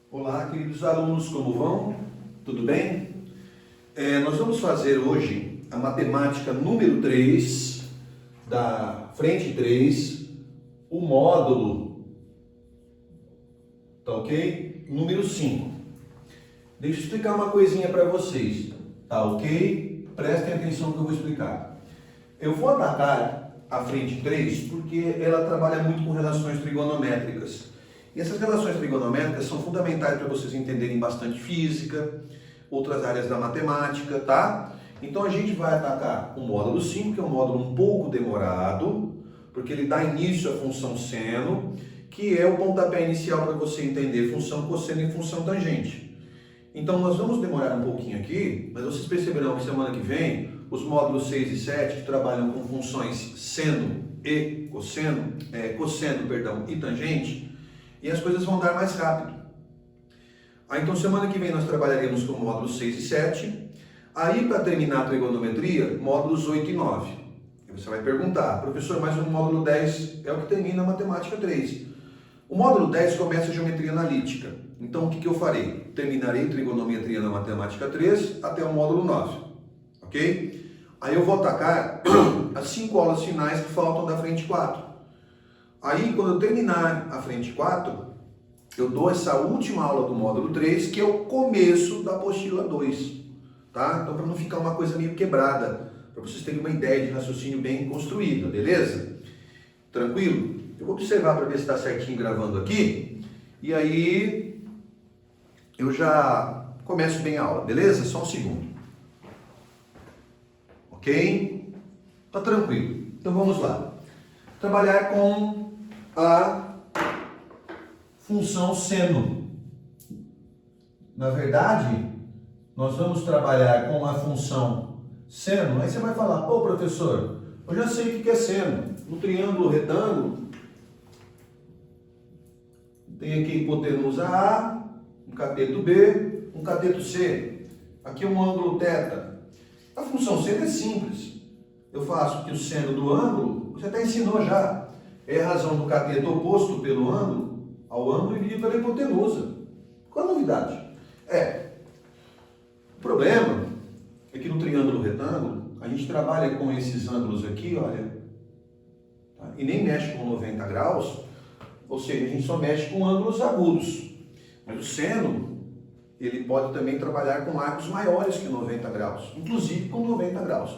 Olá, queridos alunos, como vão? Tudo bem? Nós vamos fazer hoje a matemática número 3, da frente 3, o módulo, tá ok? Número 5. Deixa eu explicar uma coisinha para vocês, tá ok? Prestem atenção no que eu vou explicar. Eu vou atacar a frente 3 porque ela trabalha muito com relações trigonométricas. E essas relações trigonométricas são fundamentais para vocês entenderem bastante física, outras áreas da matemática, tá? Então a gente vai atacar o módulo 5, que é um módulo um pouco demorado, porque ele dá início à função seno, que é o pontapé inicial para você entender função cosseno e função tangente. Então nós vamos demorar um pouquinho aqui, mas vocês perceberão que semana que vem, os módulos 6 e 7, que trabalham com funções seno e cosseno, e tangente, e as coisas vão dar mais rápido. Então semana que vem nós trabalharemos com módulos 6 e 7. Aí para terminar a trigonometria, módulos 8 e 9. E você vai perguntar, professor, mas o módulo 10 é o que termina a matemática 3. O módulo 10 começa a geometria analítica. Então o que eu farei? Terminarei trigonometria na matemática 3 até o módulo 9. Ok? Aí eu vou atacar as 5 aulas finais que faltam da frente 4. Aí, quando eu terminar a frente 4, eu dou essa última aula do módulo 3, que é o começo da apostila 2, tá? Então, para não ficar uma coisa meio quebrada, para vocês terem uma ideia de raciocínio bem construída, beleza? Tranquilo? Eu vou observar para ver se está certinho gravando aqui, e aí eu já começo bem a aula, beleza? Só um segundo. Ok? Tá tranquilo. Então, vamos lá. Trabalhar com a função seno. Na verdade, nós vamos trabalhar com a função seno. Aí você vai falar, pô, professor, eu já sei o que é seno. No triângulo retângulo, tem aqui hipotenusa A, um cateto B, um cateto C. Aqui é um ângulo θ. A função seno é simples. Eu faço que o seno do ângulo, você até ensinou já, é a razão do cateto oposto pelo ângulo, ao ângulo dividido pela hipotenusa. Qual a novidade? O problema é que no triângulo retângulo, a gente trabalha com esses ângulos aqui, olha, tá? E nem mexe com 90 graus, ou seja, a gente só mexe com ângulos agudos. Mas o seno, ele pode também trabalhar com arcos maiores que 90 graus, inclusive com 90 graus.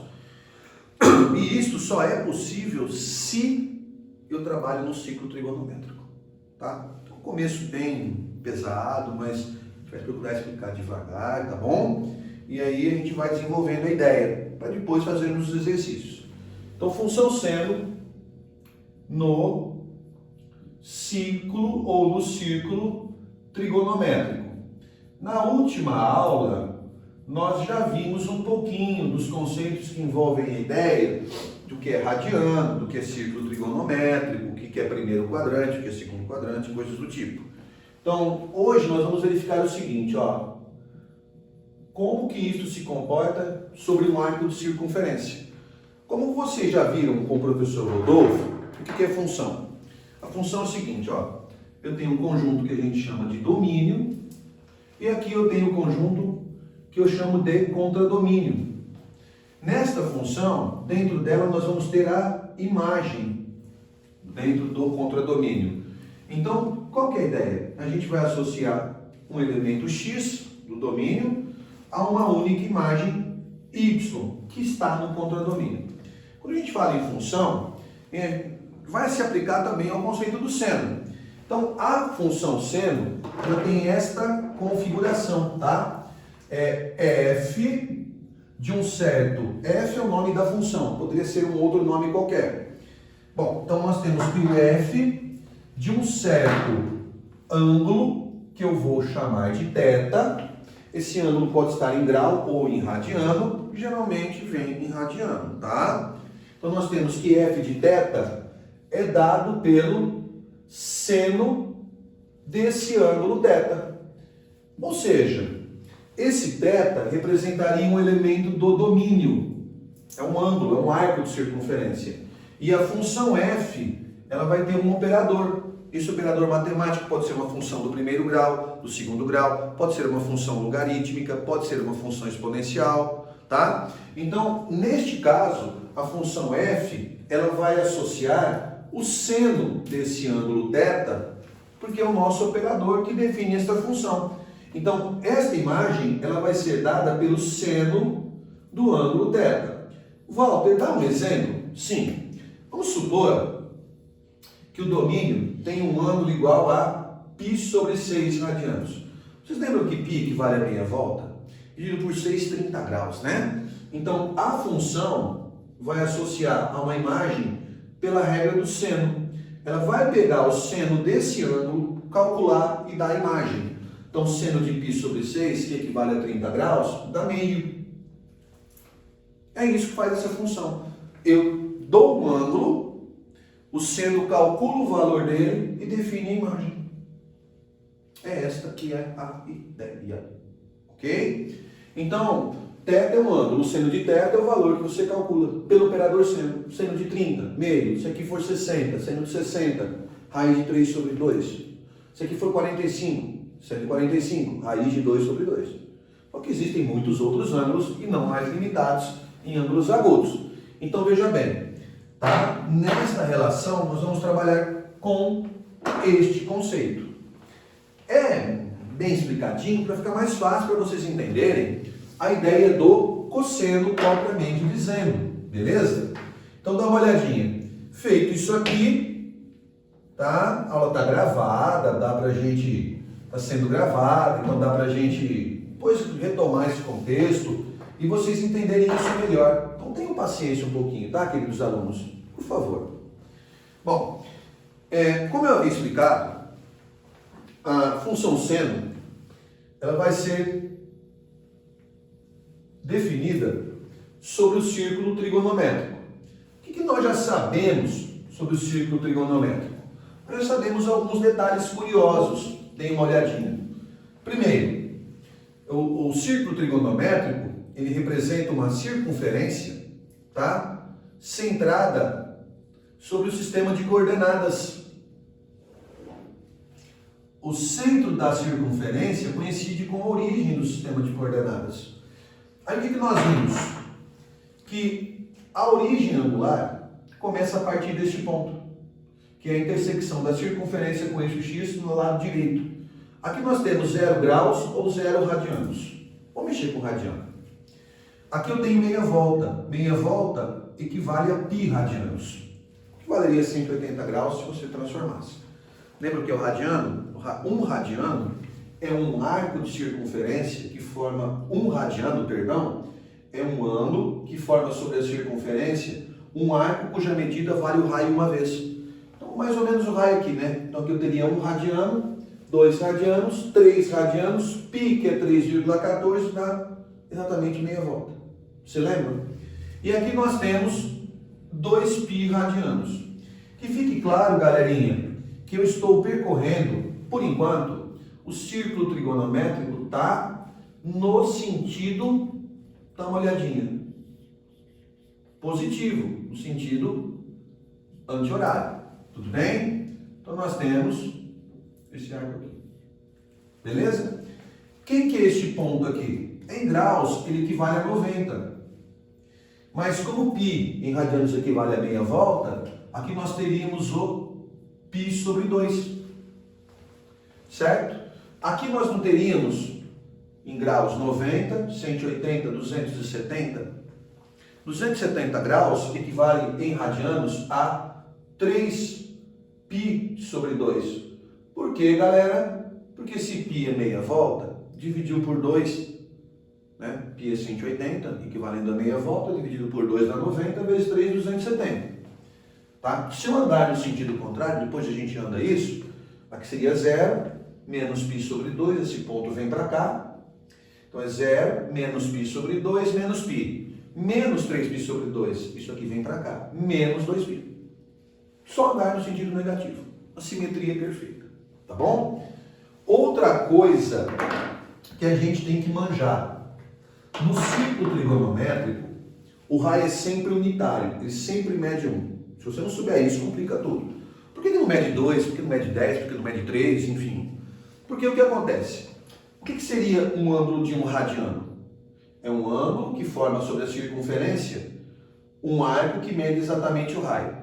E isso só é possível se eu trabalho no ciclo trigonométrico, tá? Então, começo bem pesado, mas a gente vai procurar explicar devagar, tá bom? E aí a gente vai desenvolvendo a ideia, para depois fazermos os exercícios. Então, função seno no ciclo ou no círculo trigonométrico. Na última aula, nós já vimos um pouquinho dos conceitos que envolvem a ideia do que é radiano, do que é círculo trigonométrico, o que é primeiro quadrante, o que é segundo quadrante, coisas do tipo. Então, hoje nós vamos verificar o seguinte, ó, como que isso se comporta sobre um arco de circunferência. Como vocês já viram com o professor Rodolfo, o que é função? A função é o seguinte, ó, eu tenho um conjunto que a gente chama de domínio, e aqui eu tenho um conjunto que eu chamo de contradomínio. Nesta função, dentro dela nós vamos ter a imagem dentro do contradomínio. Então, qual que é a ideia? A gente vai associar um elemento x do domínio a uma única imagem y que está no contradomínio. Quando a gente fala em função, vai se aplicar também ao conceito do seno. Então, a função seno ela tem esta configuração, tá? F de um certo, F é o nome da função, poderia ser um outro nome qualquer. Bom, então nós temos que o F de um certo ângulo, que eu vou chamar de θ, esse ângulo pode estar em grau ou em radiano, geralmente vem em radiano, tá? Então nós temos que F de θ é dado pelo seno desse ângulo θ. Ou seja, esse θ representaria um elemento do domínio. É um ângulo, é um arco de circunferência. E a função f ela vai ter um operador. Esse operador matemático pode ser uma função do primeiro grau, do segundo grau, pode ser uma função logarítmica, pode ser uma função exponencial, tá? Então, neste caso, a função f, ela vai associar o seno desse ângulo θ, porque é o nosso operador que define esta função. Então, esta imagem, ela vai ser dada pelo seno do ângulo θ. Walter, dá um exemplo? Sim. Vamos supor que o domínio tem um ângulo igual a π sobre 6 radianos. Vocês lembram que π equivale a meia volta? Dividido por 6, 30 graus, né? Então, a função vai associar a uma imagem pela regra do seno. Ela vai pegar o seno desse ângulo, calcular e dar a imagem. Então, seno de π sobre 6, que equivale a 30 graus, dá meio. É isso que faz essa função. Eu dou um ângulo, o seno calcula o valor dele e define a imagem. É esta que é a ideia. Ok? Então, θ é um ângulo, o seno de θ é o valor que você calcula pelo operador seno. Seno de 30, meio. Se aqui for 60, seno de 60, raiz de 3 sobre 2. Se aqui for 45, seno de 45, raiz de 2 sobre 2. Porque existem muitos outros ângulos e não mais limitados em ângulos agudos. Então, veja bem, tá? Nesta relação, nós vamos trabalhar com este conceito. É bem explicadinho para ficar mais fácil para vocês entenderem a ideia do cosseno propriamente dizendo, beleza? Então dá uma olhadinha. Feito isso aqui, tá? A aula tá gravada, dá pra gente, tá sendo gravada, então dá pra gente depois retomar esse contexto e vocês entenderem isso melhor. Então tenham paciência um pouquinho, tá, queridos alunos? Por favor. Bom, como eu havia explicado, a função seno, ela vai ser definida sobre o círculo trigonométrico. O que nós já sabemos sobre o círculo trigonométrico? Nós já sabemos alguns detalhes curiosos. Deem uma olhadinha. Primeiro, o círculo trigonométrico, ele representa uma circunferência, tá? Centrada sobre o sistema de coordenadas. O centro da circunferência coincide com a origem do sistema de coordenadas. Aí o que nós vimos? Que a origem angular começa a partir deste ponto, que é a intersecção da circunferência com o eixo X no lado direito. Aqui nós temos 0 graus ou 0 radianos. Vamos mexer com radiano. Aqui eu tenho meia volta. Meia volta equivale a π radianos, que valeria 180 graus se você transformasse. Lembra o que é o radiano? Um radiano é um arco de circunferência que forma um radiano, perdão, é um ângulo que forma sobre a circunferência um arco cuja medida vale o raio uma vez. Então, mais ou menos o raio aqui, né? Então, aqui eu teria 1 radiano, 2 radianos, 3 radianos, π, que é 3,14, dá exatamente meia volta. Você lembra? E aqui nós temos 2π radianos. Que fique claro, galerinha, que eu estou percorrendo, por enquanto, o círculo trigonométrico está no sentido, dá uma olhadinha, positivo, no sentido anti-horário. Tudo bem? Então nós temos esse arco aqui. Beleza? O que é este ponto aqui? Em graus, ele equivale a 90. Mas como π em radianos equivale a meia volta, aqui nós teríamos o π sobre 2. Certo? Aqui nós não teríamos em graus 90, 180, 270. 270 graus equivale em radianos a 3π sobre 2. Por quê, galera? Porque se π é meia volta, dividiu por 2, né? Π é 180, equivalendo a meia volta, dividido por 2 dá 90, vezes 3, 270. Tá? Se eu andar no sentido contrário, depois a gente anda isso, aqui seria 0, menos π sobre 2, esse ponto vem para cá. Então é 0, menos π sobre 2, menos π. Menos 3π sobre 2, isso aqui vem para cá. Menos 2π. Só andar no sentido negativo. A simetria perfeita. Tá bom? Outra coisa que a gente tem que manjar. No círculo trigonométrico, o raio é sempre unitário. Ele sempre mede 1. Se você não souber isso, complica tudo. não mede 2, por que não mede 10, por que não mede 3, enfim. Porque o que acontece? O que seria um ângulo de um radiano? É um ângulo que forma sobre a circunferência um arco que mede exatamente o raio.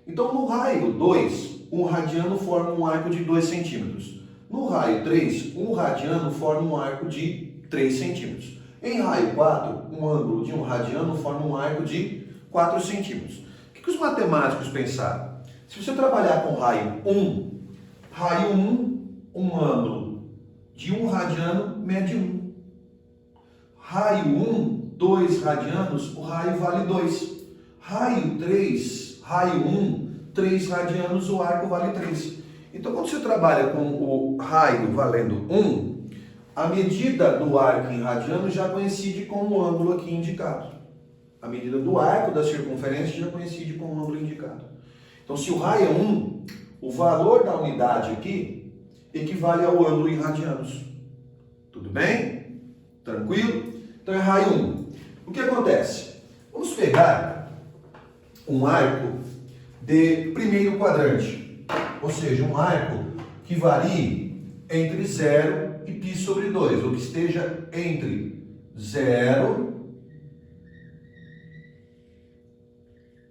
Então, no raio 2, um radiano forma um arco de 2 centímetros. No raio 3, um radiano forma um arco de 3 centímetros. Em raio 4, um ângulo de um radiano forma um arco de 4 centímetros. O que os matemáticos pensaram? Se você trabalhar com raio 1, um ângulo de 1 radiano mede 1. Raio 1, 2 radianos, o raio vale 2. Raio 1, 3 radianos, o arco vale 3. Então, quando você trabalha com o raio valendo 1, a medida do arco em radianos já coincide com o ângulo aqui indicado. A medida do arco da circunferência já coincide com o ângulo indicado. Então, se o raio é 1, o valor da unidade aqui equivale ao ângulo em radianos. Tudo bem? Tranquilo? Então, é raio 1. O que acontece? Vamos pegar um arco de primeiro quadrante, ou seja, um arco que varie entre 0 e π sobre 2, ou que esteja entre 0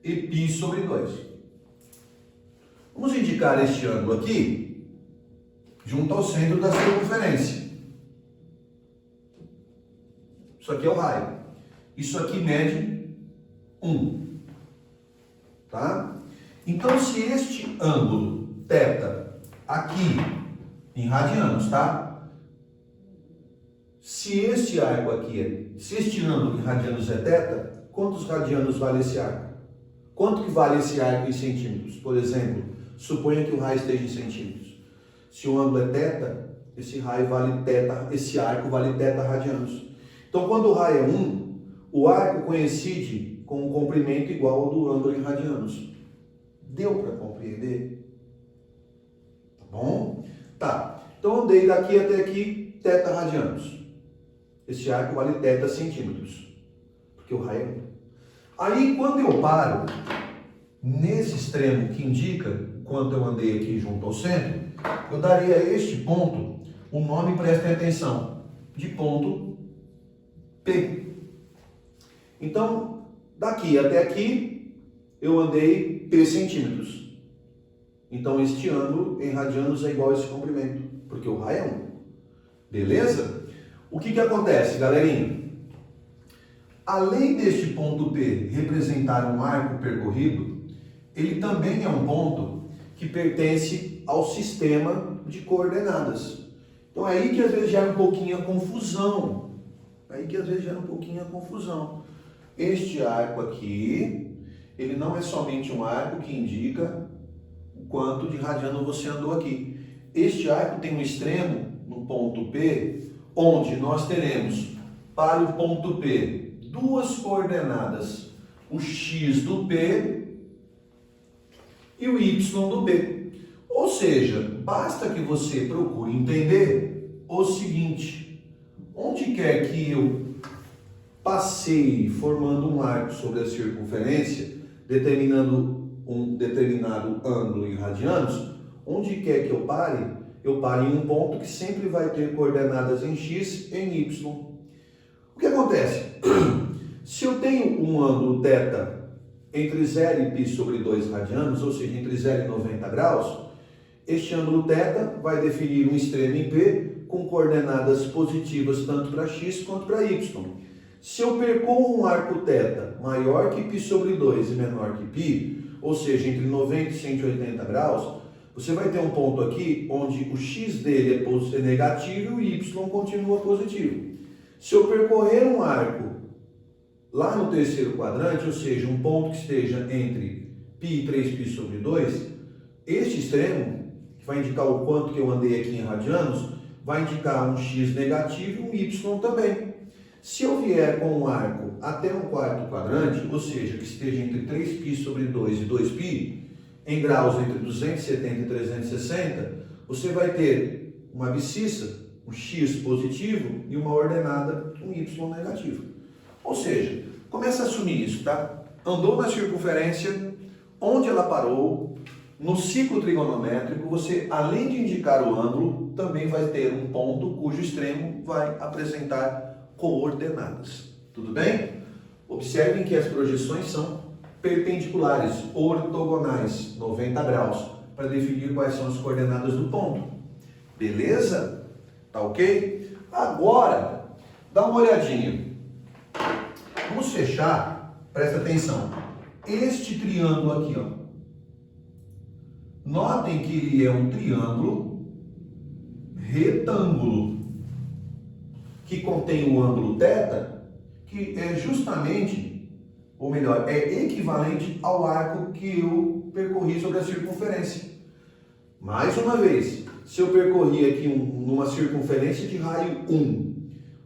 e π sobre 2. Vamos indicar este ângulo aqui junto ao centro da circunferência. Isso aqui é o raio. Isso aqui mede 1. Tá? Então, se este ângulo θ aqui, em radianos, tá? Se este arco aqui, se este ângulo em radianos é θ, quantos radianos vale esse arco? Quanto que vale esse arco em centímetros? Por exemplo, suponha que o raio esteja em centímetros. Se o ângulo é θ, esse raio vale θ, esse arco vale θ radianos. Então, quando o raio é 1, o arco coincide com um comprimento igual ao do ângulo em radianos. Deu para compreender? Tá bom? Tá. Então, eu andei daqui até aqui θ radianos. Esse arco vale θ centímetros, porque o raio é 1. Aí, quando eu paro nesse extremo que indica quanto eu andei aqui junto ao centro, eu daria a este ponto o nome, prestem atenção, de ponto P. Então, daqui até aqui, eu andei P centímetros. Então, este ângulo em radianos é igual a esse comprimento, porque o raio é 1. Beleza? O que acontece, galerinha? Além deste ponto P representar um arco percorrido, ele também é um ponto que pertence ao sistema de coordenadas. Então, é aí que às vezes gera um pouquinho a confusão. Este arco aqui, ele não é somente um arco que indica o quanto de radiano você andou aqui. Este arco tem um extremo no ponto P, onde nós teremos para o ponto P duas coordenadas, o x do P e o y do P. Ou seja, basta que você procure entender o seguinte: onde quer que eu passeie formando um arco sobre a circunferência, determinando um determinado ângulo em radianos, onde quer que eu pare em um ponto que sempre vai ter coordenadas em x e em y. O que acontece? Se eu tenho um ângulo θ entre 0 e π sobre 2 radianos, ou seja, entre 0 e 90 graus, este ângulo θ vai definir um extremo em P com coordenadas positivas tanto para x quanto para y. Se eu percorro um arco θ maior que π sobre 2 e menor que π, ou seja, entre 90 e 180 graus, você vai ter um ponto aqui onde o x dele é negativo e o y continua positivo. Se eu percorrer um arco lá no terceiro quadrante, ou seja, um ponto que esteja entre π e 3π sobre 2, este extremo, que vai indicar o quanto que eu andei aqui em radianos, vai indicar um x negativo e um y também. Se eu vier com um arco até um quarto quadrante, ou seja, que esteja entre 3π sobre 2 e 2π, em graus entre 270 e 360, você vai ter uma abscissa, um x positivo e uma ordenada, um y negativo. Ou seja, começa a assumir isso, tá? Andou na circunferência, onde ela parou, No ciclo trigonométrico, você, além de indicar o ângulo, também vai ter um ponto cujo extremo vai apresentar coordenadas. Tudo bem? Observem que as projeções são perpendiculares, ortogonais, 90 graus, para definir quais são as coordenadas do ponto. Beleza? Tá ok? Agora, dá uma olhadinha. Vamos fechar, presta atenção. Este triângulo aqui, ó. Notem que ele é um triângulo retângulo, que contém o ângulo θ, que é justamente, ou melhor, é equivalente ao arco que eu percorri sobre a circunferência. Mais uma vez, se eu percorri aqui numa circunferência de raio 1,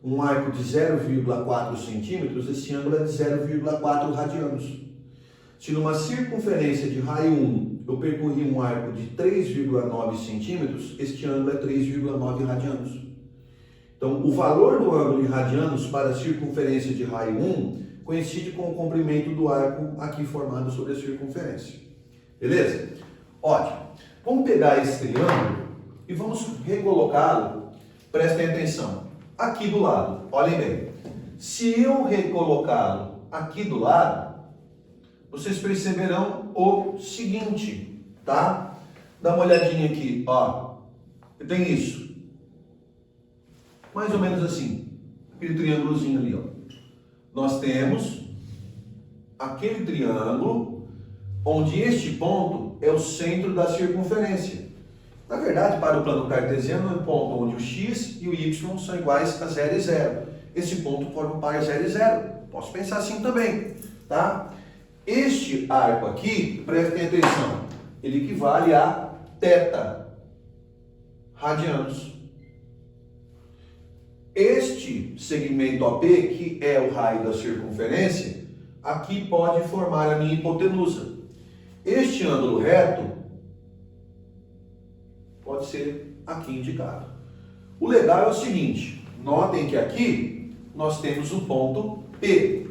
um arco de 0,4 centímetros, esse ângulo é de 0,4 radianos. Se numa circunferência de raio 1 eu percorri um arco de 3,9 centímetros, este ângulo é 3,9 radianos. Então, o valor do ângulo em radianos para a circunferência de raio 1 coincide com o comprimento do arco aqui formado sobre a circunferência. Beleza? Ótimo. Vamos pegar esse triângulo e vamos recolocá-lo, prestem atenção, aqui do lado. Olhem bem. Se eu recolocá-lo aqui do lado, vocês perceberão o seguinte, tá? Dá uma olhadinha aqui, ó. Tem isso. Mais ou menos assim. Aquele triângulozinho ali, ó. Nós temos aquele triângulo onde este ponto é o centro da circunferência. Na verdade, para o plano cartesiano, é um ponto onde o x e o y são iguais a 0 e 0. Esse ponto forma um par 0 e 0. Posso pensar assim também, tá? Este arco aqui, prestem atenção, ele equivale a θ radianos. Este segmento AP, que é o raio da circunferência, aqui pode formar a minha hipotenusa. Este ângulo reto pode ser aqui indicado. O legal é o seguinte, notem que aqui nós temos o ponto P,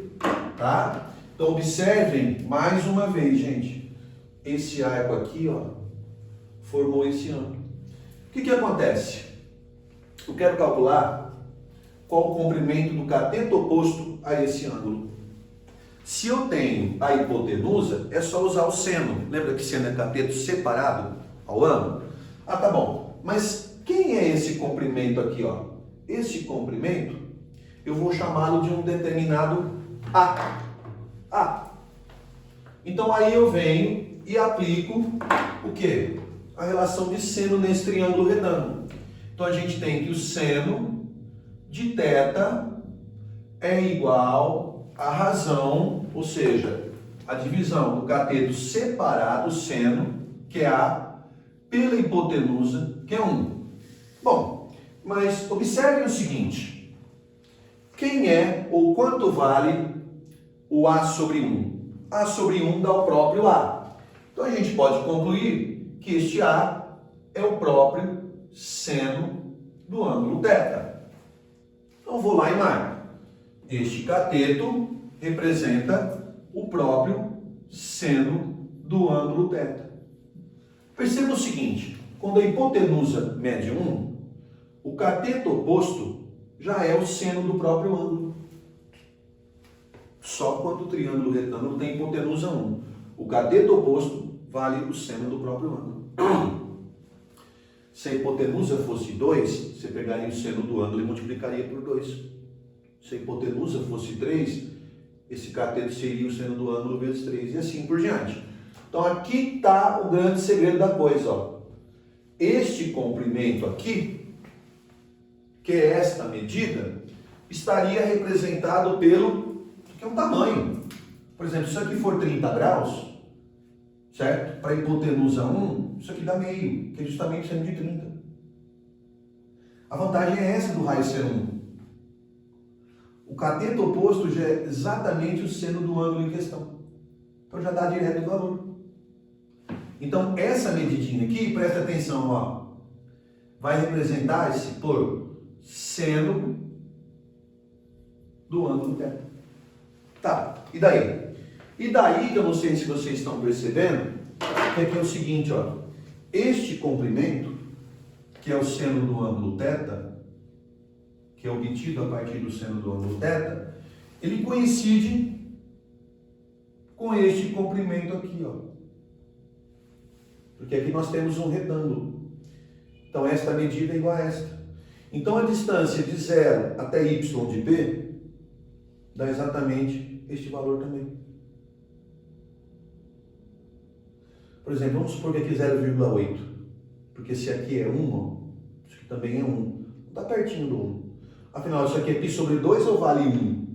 tá? Então, observem mais uma vez, gente. Esse arco aqui, ó, formou esse ângulo. O que acontece? Eu quero calcular qual o comprimento do cateto oposto a esse ângulo. Se eu tenho a hipotenusa, é só usar o seno. Lembra que seno é cateto separado ao ângulo? Ah, tá bom. Mas quem é esse comprimento aqui, ó? Esse comprimento, eu vou chamá-lo de um determinado A. Então aí eu venho e aplico o quê? A relação de seno nesse triângulo retângulo. Então a gente tem que o seno de θ é igual à razão, ou seja, a divisão do cateto separado, seno, que é A, pela hipotenusa, que é 1. Bom, mas observem o seguinte. Quem é ou quanto vale o A sobre 1? A sobre 1 dá o próprio A. Então a gente pode concluir que este A é o próprio seno do ângulo θ. Então vou lá e marco. Este cateto representa o próprio seno do ângulo θ. Perceba o seguinte, quando a hipotenusa mede 1, o cateto oposto já é o seno do próprio ângulo. Só quando o triângulo retângulo tem hipotenusa 1. O cateto oposto vale o seno do próprio ângulo. Se a hipotenusa fosse 2, você pegaria o seno do ângulo e multiplicaria por 2. Se a hipotenusa fosse 3, esse cateto seria o seno do ângulo vezes 3, e assim por diante. Então aqui está o grande segredo da coisa, ó. Este comprimento aqui, que é esta medida, estaria representado pelo que é um tamanho. Por exemplo, se aqui for 30 graus, certo? Para a hipotenusa 1, isso aqui dá meio, que é justamente o seno de 30. A vantagem é essa do raio ser 1. O cateto oposto já é exatamente o seno do ângulo em questão. Então já dá direto o valor. Então essa medidinha aqui, presta atenção, ó, vai representar-se por seno do ângulo θ. Tá, e daí? E daí, que eu não sei se vocês estão percebendo, que aqui é o seguinte, ó. Este comprimento, que é o seno do ângulo θ, que é obtido a partir do seno do ângulo θ, ele coincide com este comprimento aqui, ó. Porque aqui nós temos um retângulo. Então, esta medida é igual a esta. Então, a distância de 0 até y de p dá exatamente este valor também. Por exemplo, vamos supor que aqui é 0,8. Porque se aqui é 1, ó, isso aqui também é 1. Está pertinho do 1. Afinal, isso aqui é π sobre 2 ou vale 1?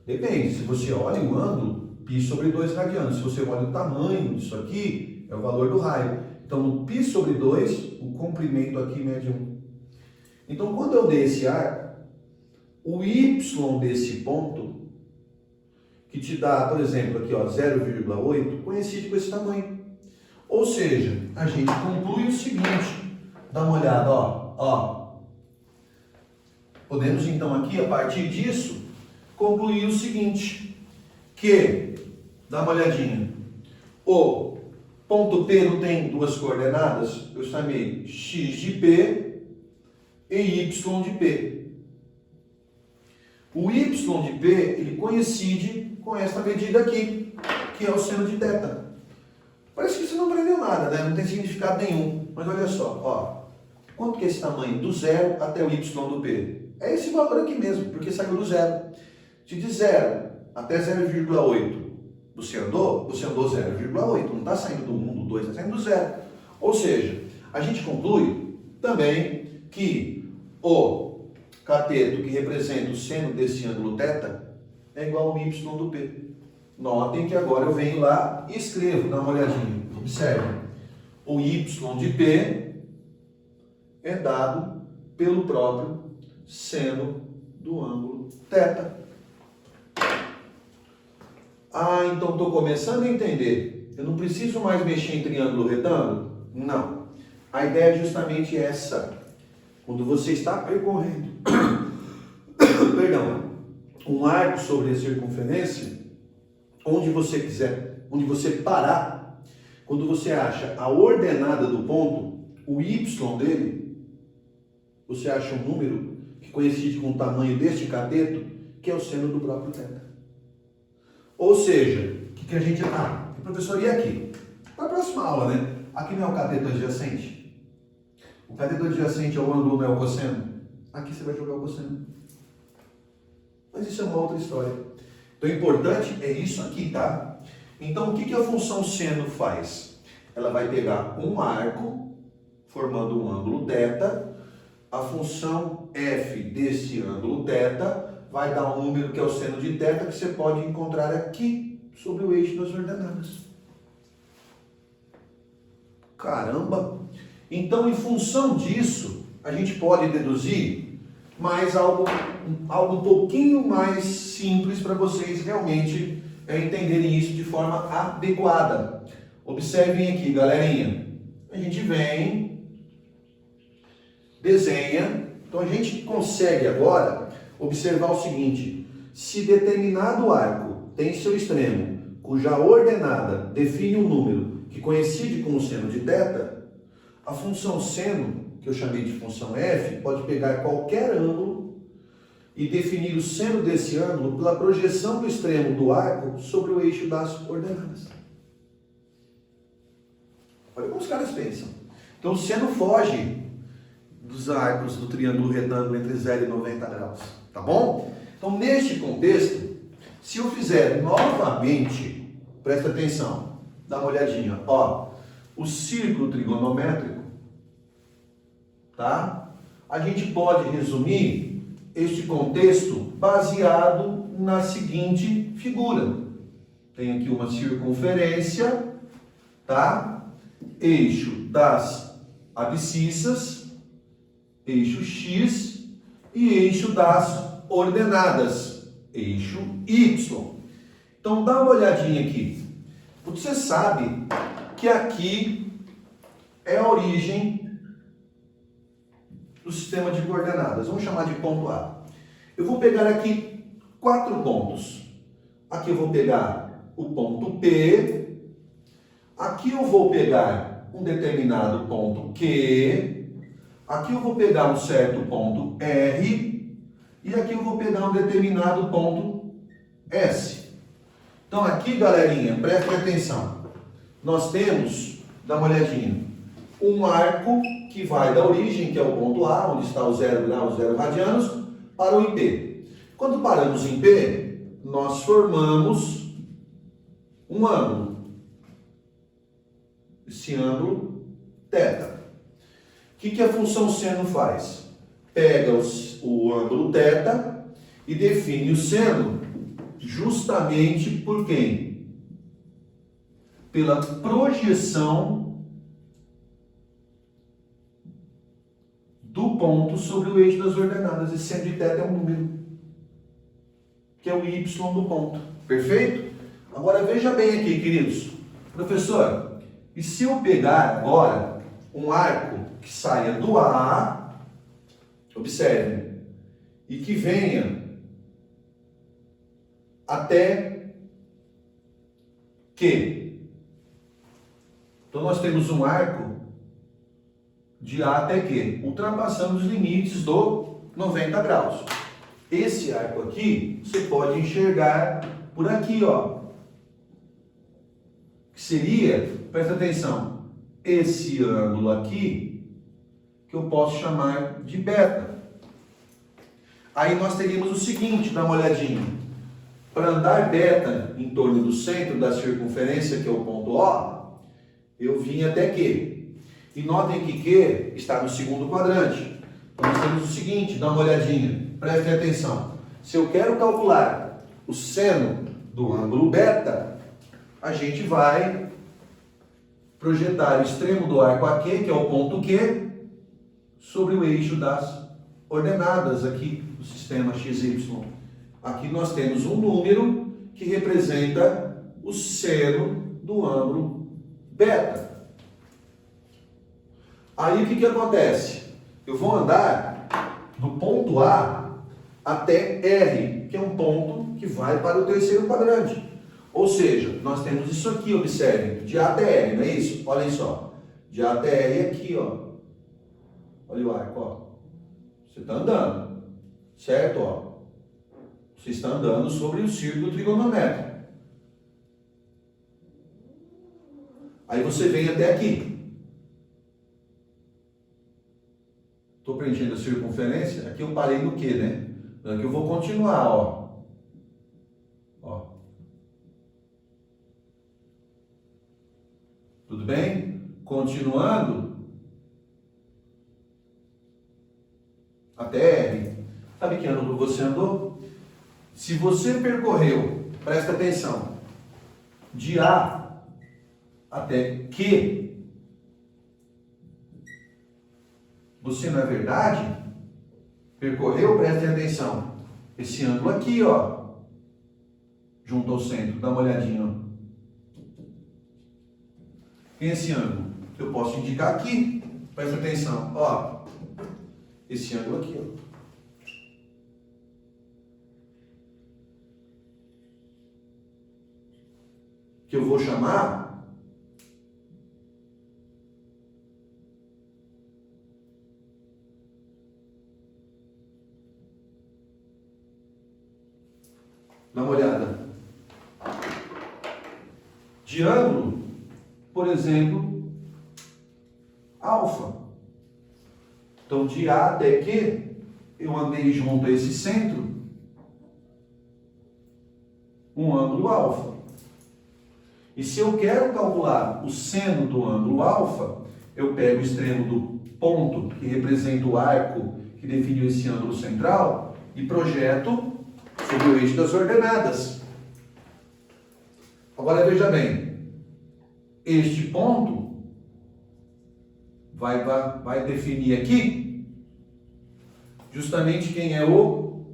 Depende. Se você olha o ângulo, π sobre 2 radianos. Se você olha o tamanho disso aqui, é o valor do raio. Então, no π sobre 2, o comprimento aqui mede 1. Então, quando eu dei esse arco, o y desse ponto, que te dá, por exemplo, aqui, ó, 0,8, coincide com esse tamanho. Ou seja, a gente conclui o seguinte, dá uma olhada, ó. Podemos, então, aqui, a partir disso, concluir o seguinte, que, dá uma olhadinha, o ponto P não tem duas coordenadas, eu chamei x de P e y de P. O y de P, ele coincide com esta medida aqui, que é o seno de θ. Parece que você não aprendeu nada, né? Não tem significado nenhum. Mas olha só, ó. Quanto que é esse tamanho? Do 0 até o y do P. É esse valor aqui mesmo, porque saiu do 0. Se de 0 até 0,8 você andou 0,8. Não está saindo do 1, do 2, está saindo do 0. Ou seja, a gente conclui também que o cateto que representa o seno desse ângulo θ é igual ao y do P. Notem que agora eu venho lá e escrevo, dá uma olhadinha. Observe. O y de P é dado pelo próprio seno do ângulo θ. Ah, então estou começando a entender. Eu não preciso mais mexer em triângulo retângulo? Não. A ideia é justamente essa. Quando você está percorrendo um arco sobre a circunferência, onde você quiser, onde você parar, quando você acha a ordenada do ponto, o y dele, você acha um número que coincide com o tamanho deste cateto, que é o seno do próprio θ. Ou seja, o que a gente... professor, e aqui? Para a próxima aula, né? Aqui não é o cateto adjacente? O cateto adjacente é o ângulo, não é o cosseno? Aqui você vai jogar o cosseno. Mas isso é uma outra história. Então, o importante é isso aqui, tá? Então, o que a função seno faz? Ela vai pegar um arco, formando um ângulo θ. A função f desse ângulo θ vai dar um número que é o seno de θ, que você pode encontrar aqui, sobre o eixo das ordenadas. Caramba! Então, em função disso, a gente pode deduzir mais algo um pouquinho mais simples para vocês realmente entenderem isso de forma adequada. Observem aqui, galerinha. A gente vem, desenha. Então, a gente consegue agora observar o seguinte: se determinado arco tem seu extremo, cuja ordenada define um número que coincide com o seno de θ, a função seno, que eu chamei de função f, pode pegar qualquer ângulo e definir o seno desse ângulo pela projeção do extremo do arco sobre o eixo das ordenadas. Olha como os caras pensam. Então, o seno foge dos arcos do triângulo retângulo entre 0 e 90 graus. Tá bom? Então, neste contexto, se eu fizer novamente, presta atenção, dá uma olhadinha, ó, o círculo trigonométrico, tá? A gente pode resumir este contexto baseado na seguinte figura. Tem aqui uma circunferência, tá? Eixo das abscissas, eixo X e eixo das ordenadas, eixo Y. Então, dá uma olhadinha aqui. Você sabe que aqui é a origem do sistema de coordenadas. Vamos chamar de ponto A. Eu vou pegar aqui 4 pontos. Aqui eu vou pegar o ponto P. Aqui eu vou pegar um determinado ponto Q, aqui eu vou pegar um certo ponto R, e aqui eu vou pegar um determinado ponto S. Então aqui, galerinha, prestem atenção. Nós temos, dá uma olhadinha, um arco que vai da origem, que é o ponto A, onde está o 0 graus, 0 radianos, para o em P. Quando paramos em P, nós formamos um ângulo. Esse ângulo θ. O que a função seno faz? Pega o ângulo θ e define o seno justamente por quem? Pela projeção do ponto sobre o eixo das ordenadas. Esse seno de θ é um número, que é o y do ponto. Perfeito? Agora veja bem aqui, queridos. Professor, e se eu pegar agora um arco que saia do A, observe, e que venha até Q. Então nós temos um arco de A até Q, ultrapassando os limites do 90 graus. Esse arco aqui, você pode enxergar por aqui, ó. Que seria, presta atenção, esse ângulo aqui, que eu posso chamar de beta. Aí nós teríamos o seguinte, dá uma olhadinha. Para andar beta em torno do centro da circunferência, que é o ponto O, eu vim até Q. E notem que Q está no segundo quadrante. Então nós temos o seguinte, dá uma olhadinha, prestem atenção. Se eu quero calcular o seno do ângulo beta, a gente vai projetar o extremo do arco AQ, que é o ponto Q, sobre o eixo das ordenadas aqui do sistema XY. Aqui nós temos um número que representa o seno do ângulo beta. Aí o que acontece? Eu vou andar do ponto A até R, que é um ponto que vai para o terceiro quadrante. Ou seja, nós temos isso aqui, observem, de A até R, não é isso? Olhem só, de A até R aqui, ó. Olha o arco, ó. Você está andando, certo? Ó. Você está andando sobre o círculo trigonométrico. Aí você vem até aqui. Estou preenchendo a circunferência. Aqui eu parei no Q, né? Aqui eu vou continuar, ó. Ó. Tudo bem? Continuando até R. Sabe que ângulo você andou? Se você percorreu, presta atenção, de A até Q, você, na verdade, percorreu, prestem atenção, esse ângulo aqui, ó, junto ao centro, dá uma olhadinha, ó. Esse ângulo, eu posso indicar aqui, presta atenção, ó, esse ângulo aqui, ó. Que eu vou chamar dá uma olhada de ângulo, por exemplo, alfa. Então de A até Q eu andei junto a esse centro um ângulo alfa. E se eu quero calcular o seno do ângulo alfa, eu pego o extremo do ponto que representa o arco que definiu esse ângulo central e projeto sobre o eixo das ordenadas. Agora veja bem, este ponto vai definir aqui justamente quem é o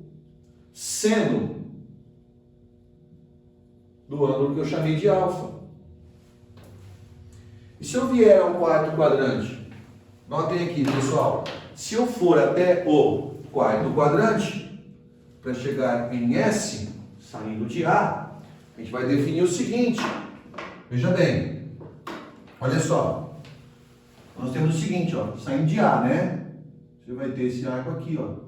seno do ângulo que eu chamei de alfa. E se eu vier ao quarto quadrante, notem aqui, pessoal, se eu for até o quarto quadrante, para chegar em S, saindo de A, a gente vai definir o seguinte, veja bem, Olha só. Nós temos o seguinte, ó, saindo de A, né? Você vai ter esse arco aqui, ó.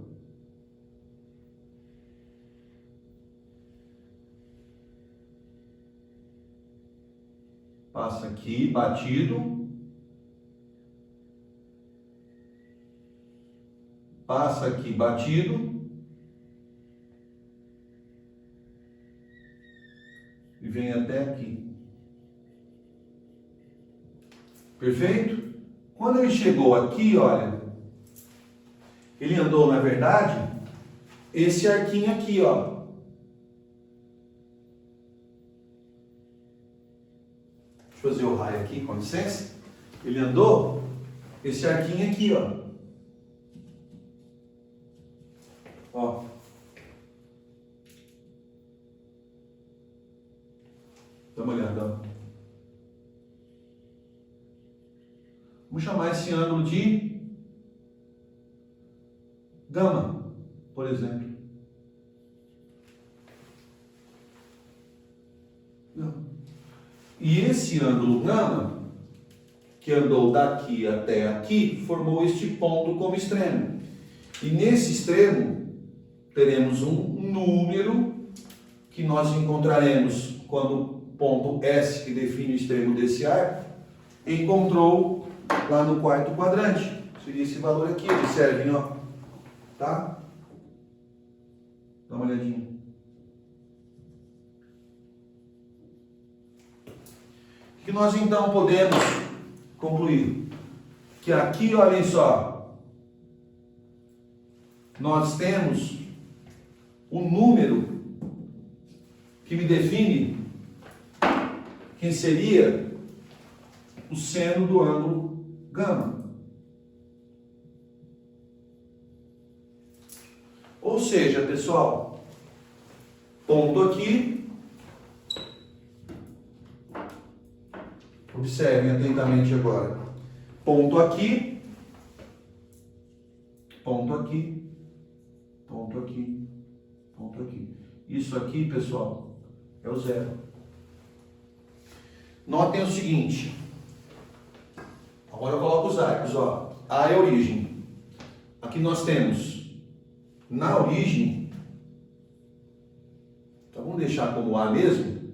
Passa aqui, batido. Passa aqui, batido. E vem até aqui. Perfeito? Quando ele chegou aqui, olha, ele andou, na verdade, esse arquinho aqui, ó. Deixa eu fazer o raio aqui, com licença. Ele andou esse arquinho aqui, ó. Ó. Dá uma olhada, ó. Vamos chamar esse ângulo de gama, por exemplo. E esse ângulo gama, que andou daqui até aqui, formou este ponto como extremo. E nesse extremo, teremos um número que nós encontraremos quando o ponto S, que define o extremo desse arco, encontrou lá no quarto quadrante. Seria esse valor aqui, ele serve, ó. Tá? Dá uma olhadinha. O que nós então podemos concluir? Que aqui, olhem só, nós temos um número que me define quem seria o seno do ângulo gama. Ou seja, pessoal, ponto aqui. Observem atentamente agora. Ponto aqui. Ponto aqui. Ponto aqui. Ponto aqui. Isso aqui, pessoal, é o zero. Notem o seguinte. Agora eu coloco os arcos, ó. A é a origem. Aqui nós temos na origem. Então vamos deixar como A mesmo.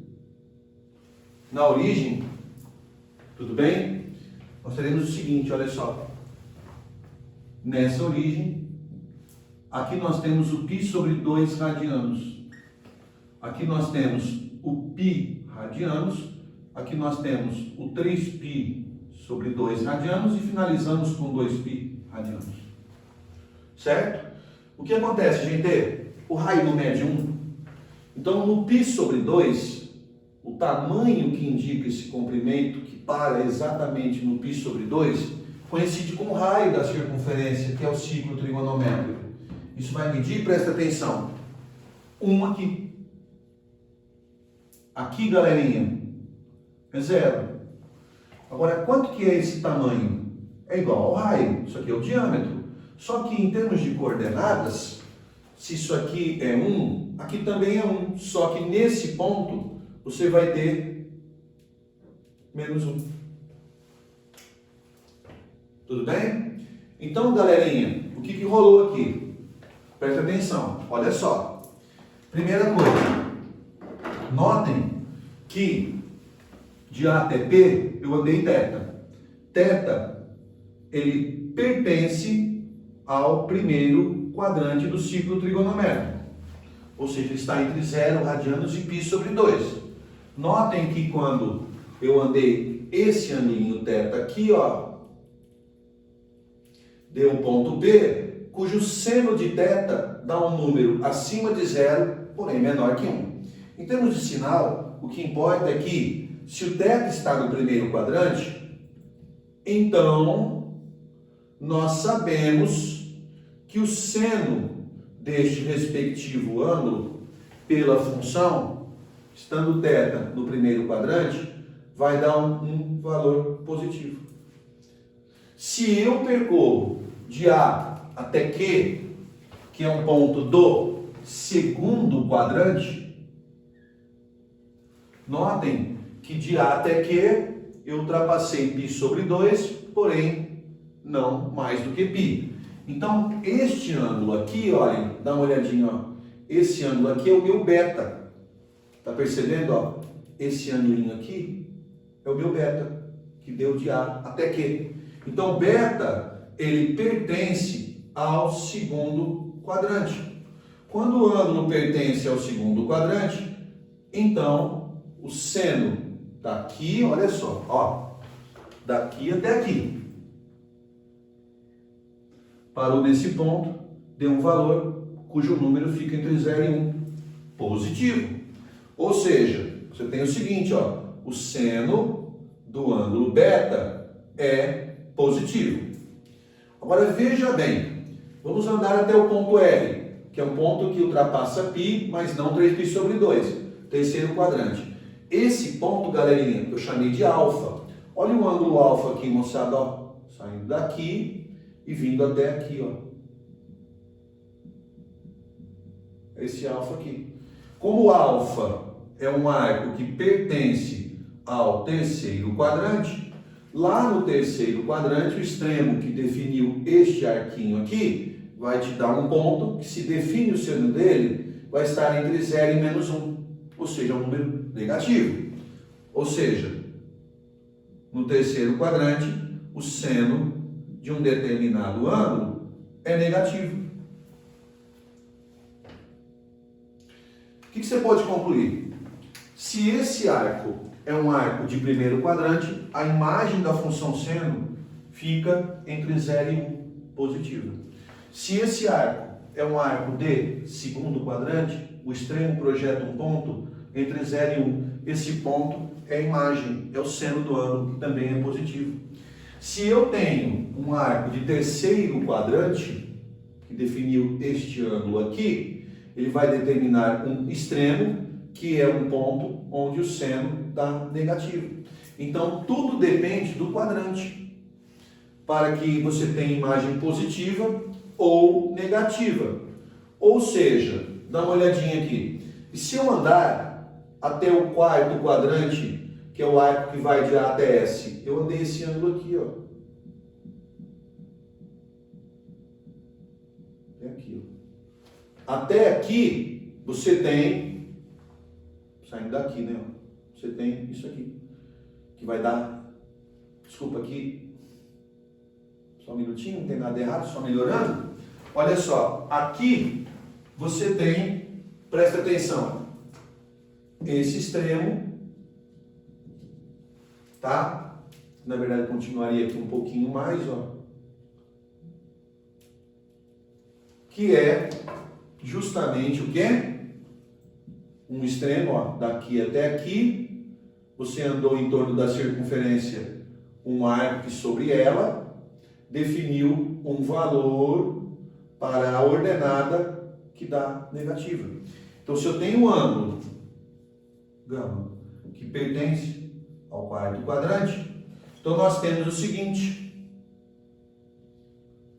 Na origem, tudo bem? Nós teremos o seguinte, olha só. Nessa origem, aqui nós temos o π sobre 2 radianos. Aqui nós temos o π radianos. Aqui nós temos o 3π sobre 2 radianos e finalizamos com 2π radianos. Certo? O que acontece, gente? O raio não mede 1. Então, no π sobre 2, o tamanho que indica esse comprimento, que para exatamente no π sobre 2, coincide com o raio da circunferência, que é o ciclo trigonométrico. Isso vai medir, presta atenção, 1 aqui. Aqui, galerinha, é 0. Agora, quanto que é esse tamanho? É igual ao raio. Isso aqui é o diâmetro. Só que em termos de coordenadas, se isso aqui é 1, aqui também é 1. Só que nesse ponto, você vai ter menos 1. Tudo bem? Então, galerinha, o que rolou aqui? Presta atenção. Olha só. Primeira coisa. Notem que de A até P, eu andei θ. Θ, ele pertence ao primeiro quadrante do ciclo trigonométrico. Ou seja, ele está entre 0 radianos e π sobre 2. Notem que quando eu andei esse aninho θ aqui, ó, deu um ponto P, cujo seno de θ dá um número acima de 0, porém menor que 1. Em termos de sinal, o que importa é que se o θ está no primeiro quadrante, então nós sabemos que o seno deste respectivo ângulo pela função, estando θ no primeiro quadrante, vai dar um valor positivo. Se eu percorro de A até Q, que é um ponto do segundo quadrante, notem que de A até Q eu ultrapassei π sobre 2, porém não mais do que π. Então, este ângulo aqui, olhem, dá uma olhadinha, ó. Esse ângulo aqui é o meu beta. Tá percebendo, ó? Esse ângulo aqui é o meu beta, que deu de A até Q. Então, beta, ele pertence ao segundo quadrante. Quando o ângulo pertence ao segundo quadrante, então, o seno daqui, olha só, ó, daqui até aqui, parou nesse ponto, deu um valor cujo número fica entre 0 e 1, positivo. Ou seja, você tem o seguinte, ó, o seno do ângulo beta é positivo. Agora veja bem, vamos andar até o ponto R, que é um ponto que ultrapassa π, mas não 3π sobre 2, terceiro quadrante. Esse ponto, galerinha, eu chamei de alfa. Olha o ângulo alfa aqui, moçada, ó, saindo daqui e vindo até aqui, ó. Esse alfa aqui. Como o alfa é um arco que pertence ao terceiro quadrante, lá no terceiro quadrante, o extremo que definiu este arquinho aqui vai te dar um ponto que, se define o seno dele, vai estar entre 0 e menos 1, ou seja, um número negativo. Ou seja, no terceiro quadrante, o seno de um determinado ângulo é negativo. O que você pode concluir? Se esse arco é um arco de primeiro quadrante, a imagem da função seno fica entre 0 e 1, positiva. Se esse arco é um arco de segundo quadrante, o extremo projeta um ponto entre 0 e 1. Esse ponto é a imagem, é o seno do ângulo, que também é positivo. Se eu tenho um arco de terceiro quadrante, que definiu este ângulo aqui, ele vai determinar um extremo, que é um ponto onde o seno está negativo. Então, tudo depende do quadrante, para que você tenha imagem positiva ou negativa. Ou seja, dá uma olhadinha aqui. E se eu andar até o quarto quadrante, que é o arco que vai de A até S, eu andei esse ângulo aqui, ó. É aqui, ó. Até aqui, você tem, saindo daqui, né? Você tem isso aqui, que vai dar, desculpa aqui, só um minutinho, não tem nada errado, só melhorando. Olha só, aqui você tem, presta atenção, esse extremo, tá? Na verdade, continuaria aqui um pouquinho mais, ó. Que é justamente o quê? Um extremo, ó, daqui até aqui. Você andou em torno da circunferência um arco sobre ela, definiu um valor para a ordenada que dá negativa. Então, se eu tenho um ângulo gama que pertence ao quarto quadrante, então nós temos o seguinte: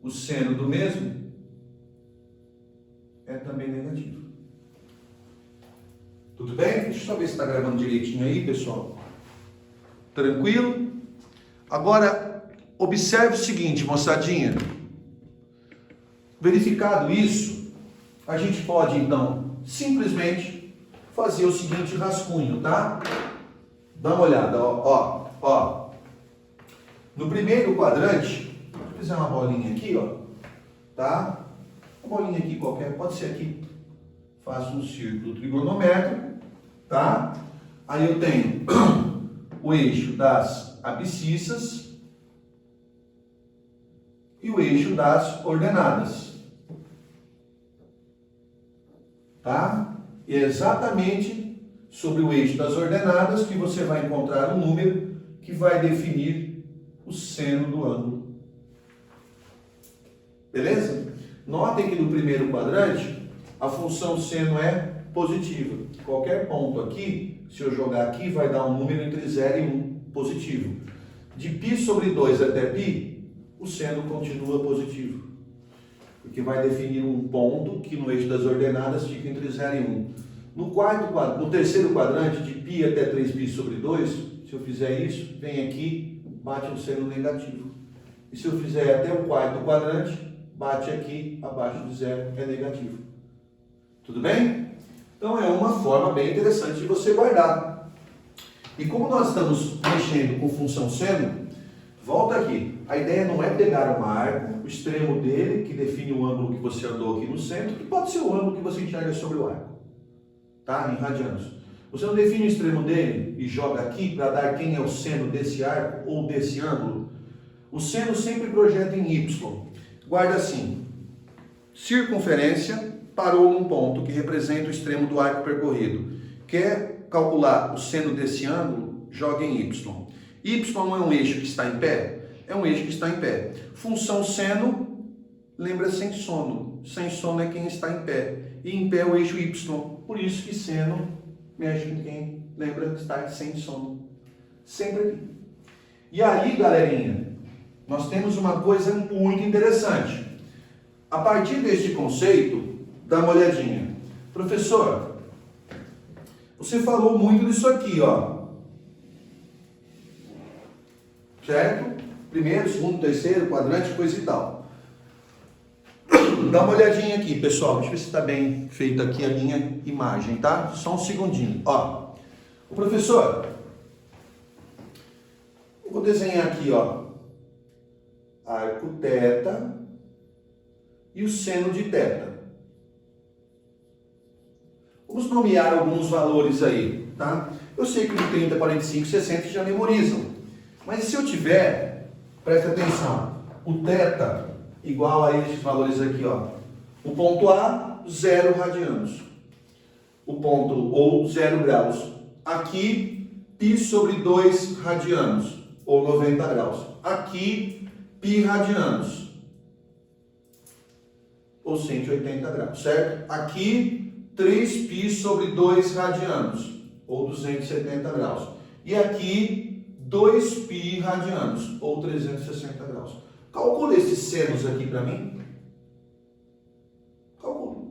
o seno do mesmo é também negativo. Tudo bem? Deixa eu só ver se está gravando direitinho aí, pessoal. Tranquilo? Agora, observe o seguinte, moçadinha. Verificado isso, a gente pode, então, simplesmente fazer o seguinte rascunho, tá? Dá uma olhada, ó. No primeiro quadrante, vou fazer uma bolinha aqui, ó, tá? Uma bolinha aqui qualquer, pode ser aqui. Faço um círculo trigonométrico, tá? Aí eu tenho o eixo das abscissas e o eixo das ordenadas, tá? E é exatamente sobre o eixo das ordenadas que você vai encontrar um número que vai definir o seno do ângulo. Beleza? Notem que no primeiro quadrante a função seno é positiva. Qualquer ponto aqui, se eu jogar aqui, vai dar um número entre 0 e 1, positivo. De π sobre 2 até π, o seno continua positivo, porque vai definir um ponto que no eixo das ordenadas fica entre 0 e 1. No terceiro quadrante, de π até 3π sobre 2, se eu fizer isso, vem aqui, bate no seno negativo. E se eu fizer até o quarto quadrante, bate aqui, abaixo de zero, é negativo. Tudo bem? Então é uma forma bem interessante de você guardar. E como nós estamos mexendo com função seno, volta aqui. A ideia não é pegar um arco, o extremo dele, que define o ângulo que você andou aqui no centro, que pode ser o ângulo que você enxerga sobre o arco, tá? Em radianos. Você não define o extremo dele e joga aqui para dar quem é o seno desse arco ou desse ângulo. O seno sempre projeta em Y. Guarda assim. Circunferência parou num ponto que representa o extremo do arco percorrido. Quer calcular o seno desse ângulo? Joga em Y. Y não é um eixo que está em pé? É um eixo que está em pé. Função seno, lembra sem sono. Sem sono é quem está em pé. E em pé é o eixo Y. Por isso que seno mexe com quem lembra de estar sem sono. Sempre aqui. E aí, galerinha, nós temos uma coisa muito interessante. A partir deste conceito, dá uma olhadinha. Professor, você falou muito disso aqui, ó. Certo? Primeiro, segundo, terceiro, quadrante, coisa e tal. Dá uma olhadinha aqui, pessoal. Deixa eu ver se está bem feita aqui a minha imagem, tá? Só um segundinho. Ó, o professor, eu vou desenhar aqui, ó, arco θ e o seno de θ. Vamos nomear alguns valores aí, tá? Eu sei que o 30, 45, 60 já memorizam. Mas se eu tiver, presta atenção, o θ igual a esses valores aqui, ó. O ponto A, 0 radianos. O ponto, ou 0 graus. Aqui, π sobre 2 radianos, ou 90 graus. Aqui, π radianos, ou 180 graus, certo? Aqui, 3π sobre 2 radianos, ou 270 graus. E aqui, 2π radianos, ou 360 graus. Calcula esses senos aqui para mim. Calcula.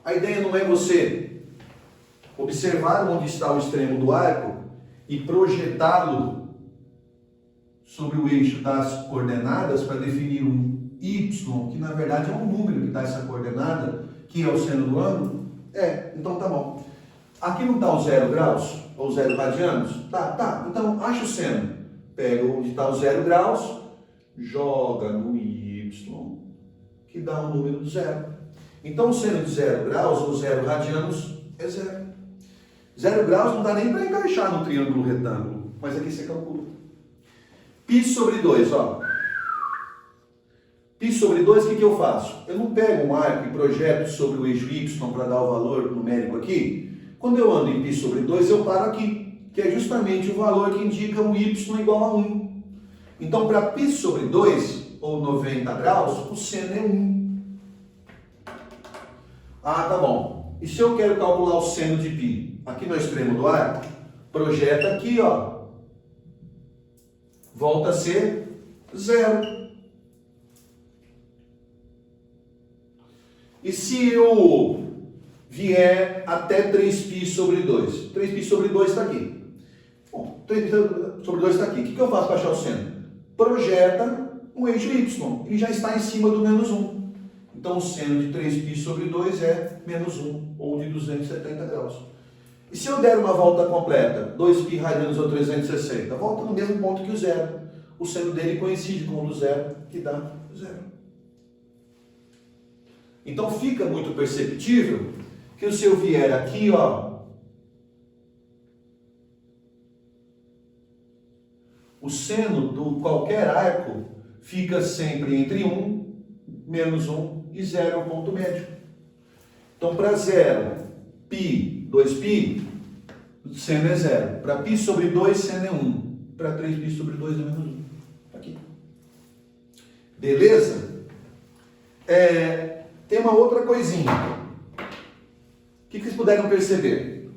A ideia não é você observar onde está o extremo do arco e projetá-lo sobre o eixo das coordenadas para definir um y, que na verdade é um número que dá essa coordenada, que é o seno do ângulo. Então tá bom. Aqui não está o 0 graus, ou 0 radianos? Tá. Então acha o seno. Pega onde está o 0 graus, joga no y, que dá um número de 0. Então o seno de 0 graus, ou 0 radianos, é 0. 0 graus não dá nem para encaixar no triângulo retângulo, mas aqui você calcula. Π sobre 2, ó. Π sobre 2, o que eu faço? Eu não pego um arco e projeto sobre o eixo y para dar o valor numérico aqui. Quando eu ando em π sobre 2, eu paro aqui, que é justamente o valor que indica o y igual a 1. Então, para π sobre 2, ou 90 graus, o seno é 1. Ah, tá bom. E se eu quero calcular o seno de π? Aqui no extremo do arco, projeta aqui, ó. Volta a ser 0. E se eu vier até 3π sobre 2? 3π sobre 2 está aqui. Bom, 3π sobre 2 está aqui. O que eu faço para achar o seno? Projeta um eixo y. Ele já está em cima do menos 1. Então, o seno de 3π sobre 2 é menos 1, ou de 270 graus. E se eu der uma volta completa, 2π radianos ou 360, volta no mesmo ponto que o 0. O seno dele coincide com o do 0, que dá 0. Então, fica muito perceptível que se eu vier aqui, ó, o seno de qualquer arco fica sempre entre 1, menos 1 e 0 é o ponto médio. Então, para 0, π, 2π, o seno é 0. Para π sobre 2, seno é 1. Para 3π sobre 2 é menos 1. Aqui. Beleza? Tem uma outra coisinha. O que vocês puderam perceber?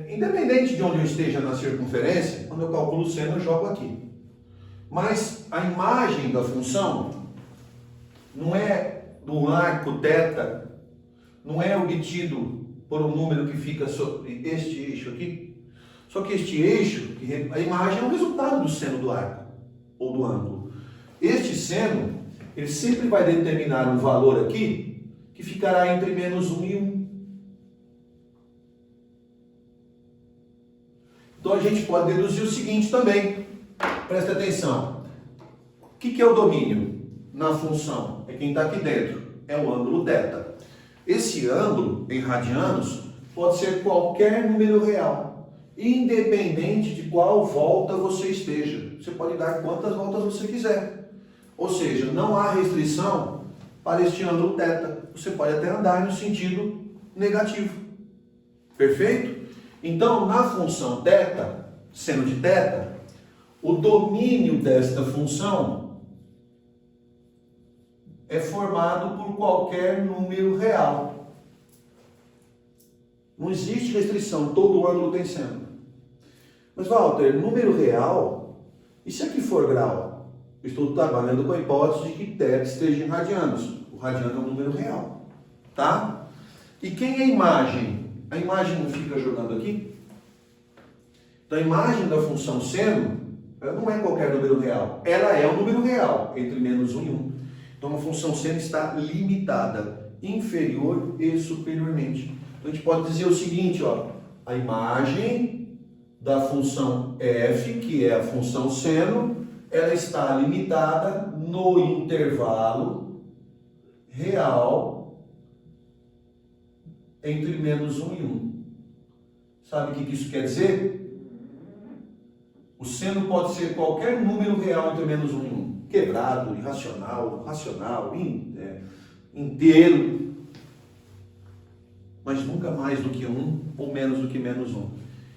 Independente de onde eu esteja na circunferência, quando eu calculo o seno, eu jogo aqui. Mas a imagem da função não é do arco θ, não é obtido por um número que fica sobre este eixo aqui. Só que este eixo, a imagem é o resultado do seno do arco, ou do ângulo. Este seno, ele sempre vai determinar um valor aqui, que ficará entre menos 1 e 1. Então a gente pode deduzir o seguinte também. Presta atenção. O que é o domínio na função? É quem está aqui dentro. É o ângulo θ. Esse ângulo, em radianos, pode ser qualquer número real, independente de qual volta você esteja. Você pode dar quantas voltas você quiser. Ou seja, não há restrição para este ângulo θ. Você pode até andar no sentido negativo. Perfeito? Então, na função θ, seno de θ, o domínio desta função é formado por qualquer número real. Não existe restrição, todo ângulo tem seno. Mas, Walter, número real, e se aqui for grau? Eu estou trabalhando com a hipótese de que θ esteja em radianos. O radiano é um número real. Tá? E quem é a imagem? A imagem não fica jogando aqui? Então, a imagem da função seno, ela não é qualquer número real. Ela é um número real, entre menos 1 e 1. Então, a função seno está limitada, inferior e superiormente. Então, a gente pode dizer o seguinte, ó, a imagem da função f, que é a função seno, ela está limitada no intervalo real entre menos 1 e 1. Sabe o que isso quer dizer? O seno pode ser qualquer número real entre menos 1 e 1. Quebrado, irracional, racional, inteiro. Mas nunca mais do que 1 ou menos do que menos 1.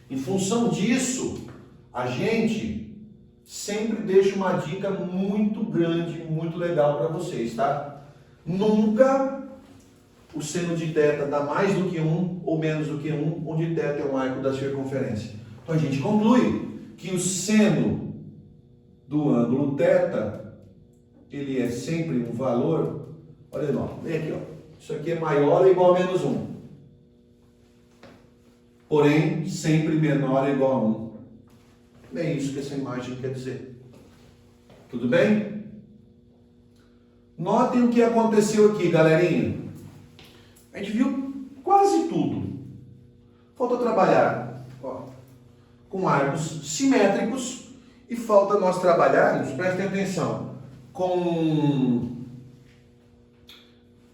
Em função disso, a gente sempre deixa uma dica muito grande, muito legal para vocês, tá? Nunca o seno de θ dá mais do que 1 ou menos do que 1, onde θ é um arco da circunferência. Então a gente conclui que o seno do ângulo θ, ele é sempre um valor, olha lá, vem aqui, ó, isso aqui é maior ou igual a menos 1. Porém, sempre menor ou igual a 1. É isso que essa imagem quer dizer. Tudo bem? Notem o que aconteceu aqui, galerinha. A gente viu quase tudo. Falta trabalhar, ó, com arcos simétricos e falta nós trabalharmos, prestem atenção, com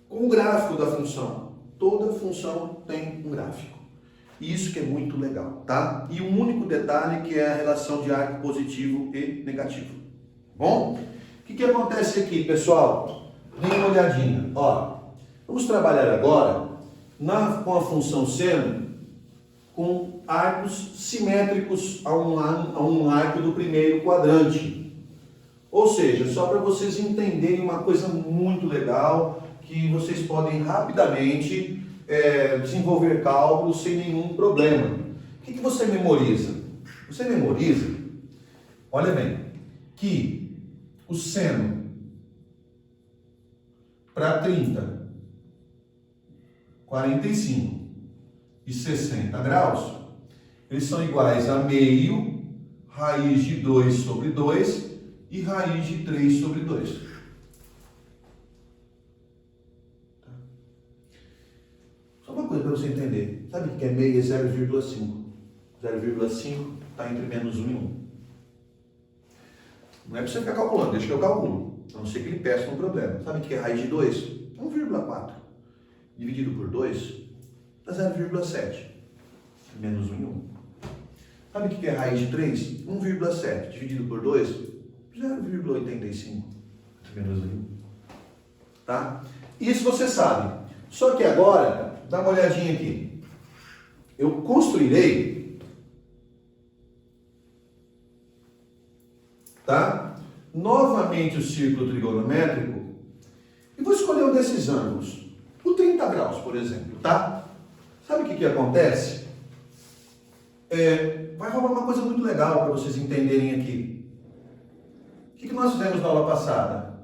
o gráfico da função. Toda função tem um gráfico. E isso que é muito legal, tá? E um único detalhe que é a relação de arco positivo e negativo. Bom? O que acontece aqui, pessoal? Dê uma olhadinha. Ó, vamos trabalhar agora com a função seno com arcos simétricos a um arco do primeiro quadrante. Ou seja, só para vocês entenderem uma coisa muito legal, que vocês podem rapidamente desenvolver cálculos sem nenhum problema. O que você memoriza? Você memoriza, olha bem, que o seno para 30, 45 e 60 graus, eles são iguais a meio, raiz de 2 sobre 2 e raiz de 3 sobre 2. Só uma coisa para você entender. Sabe o que é meio? É 0,5. 0,5 está entre menos 1 e 1. Não é para você ficar calculando, deixa que eu calculo. A não ser que ele peça um problema. Sabe o que é raiz de 2? 1,4. Dividido por 2 dá 0,7. Menos 1 e 1. Sabe o que é raiz de 3? 1,7 dividido por 2, 0,85. Menos 1 e 1. Tá? Isso você sabe. Só que agora, dá uma olhadinha aqui. Eu construirei, tá? Novamente o círculo trigonométrico e vou escolher um desses ângulos. O 30 graus, por exemplo, tá? Sabe o que acontece? Vai rolar uma coisa muito legal para vocês entenderem aqui. O que nós fizemos na aula passada?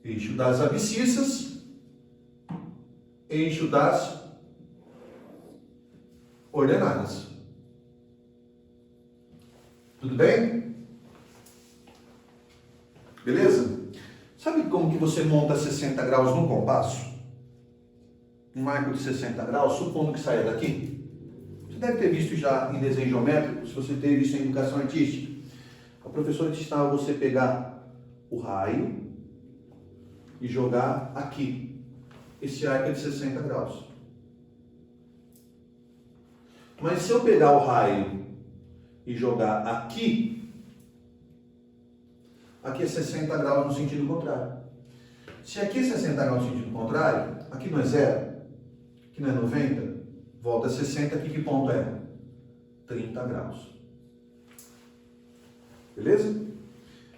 Eixo das abscissas, eixo das ordenadas. Tudo bem? Beleza? Sabe como que você monta 60 graus no compasso? Um arco de 60 graus, supondo que saia daqui. Você deve ter visto já em desenho geométrico, se você teve visto em educação artística. A professora te ensinava você pegar o raio e jogar aqui. Esse arco é de 60 graus. Mas se eu pegar o raio e jogar aqui, aqui é 60 graus no sentido contrário. Se aqui é 60 graus no sentido contrário, aqui não é 0, aqui não é 90, volta a 60, aqui que ponto é? 30 graus. Beleza?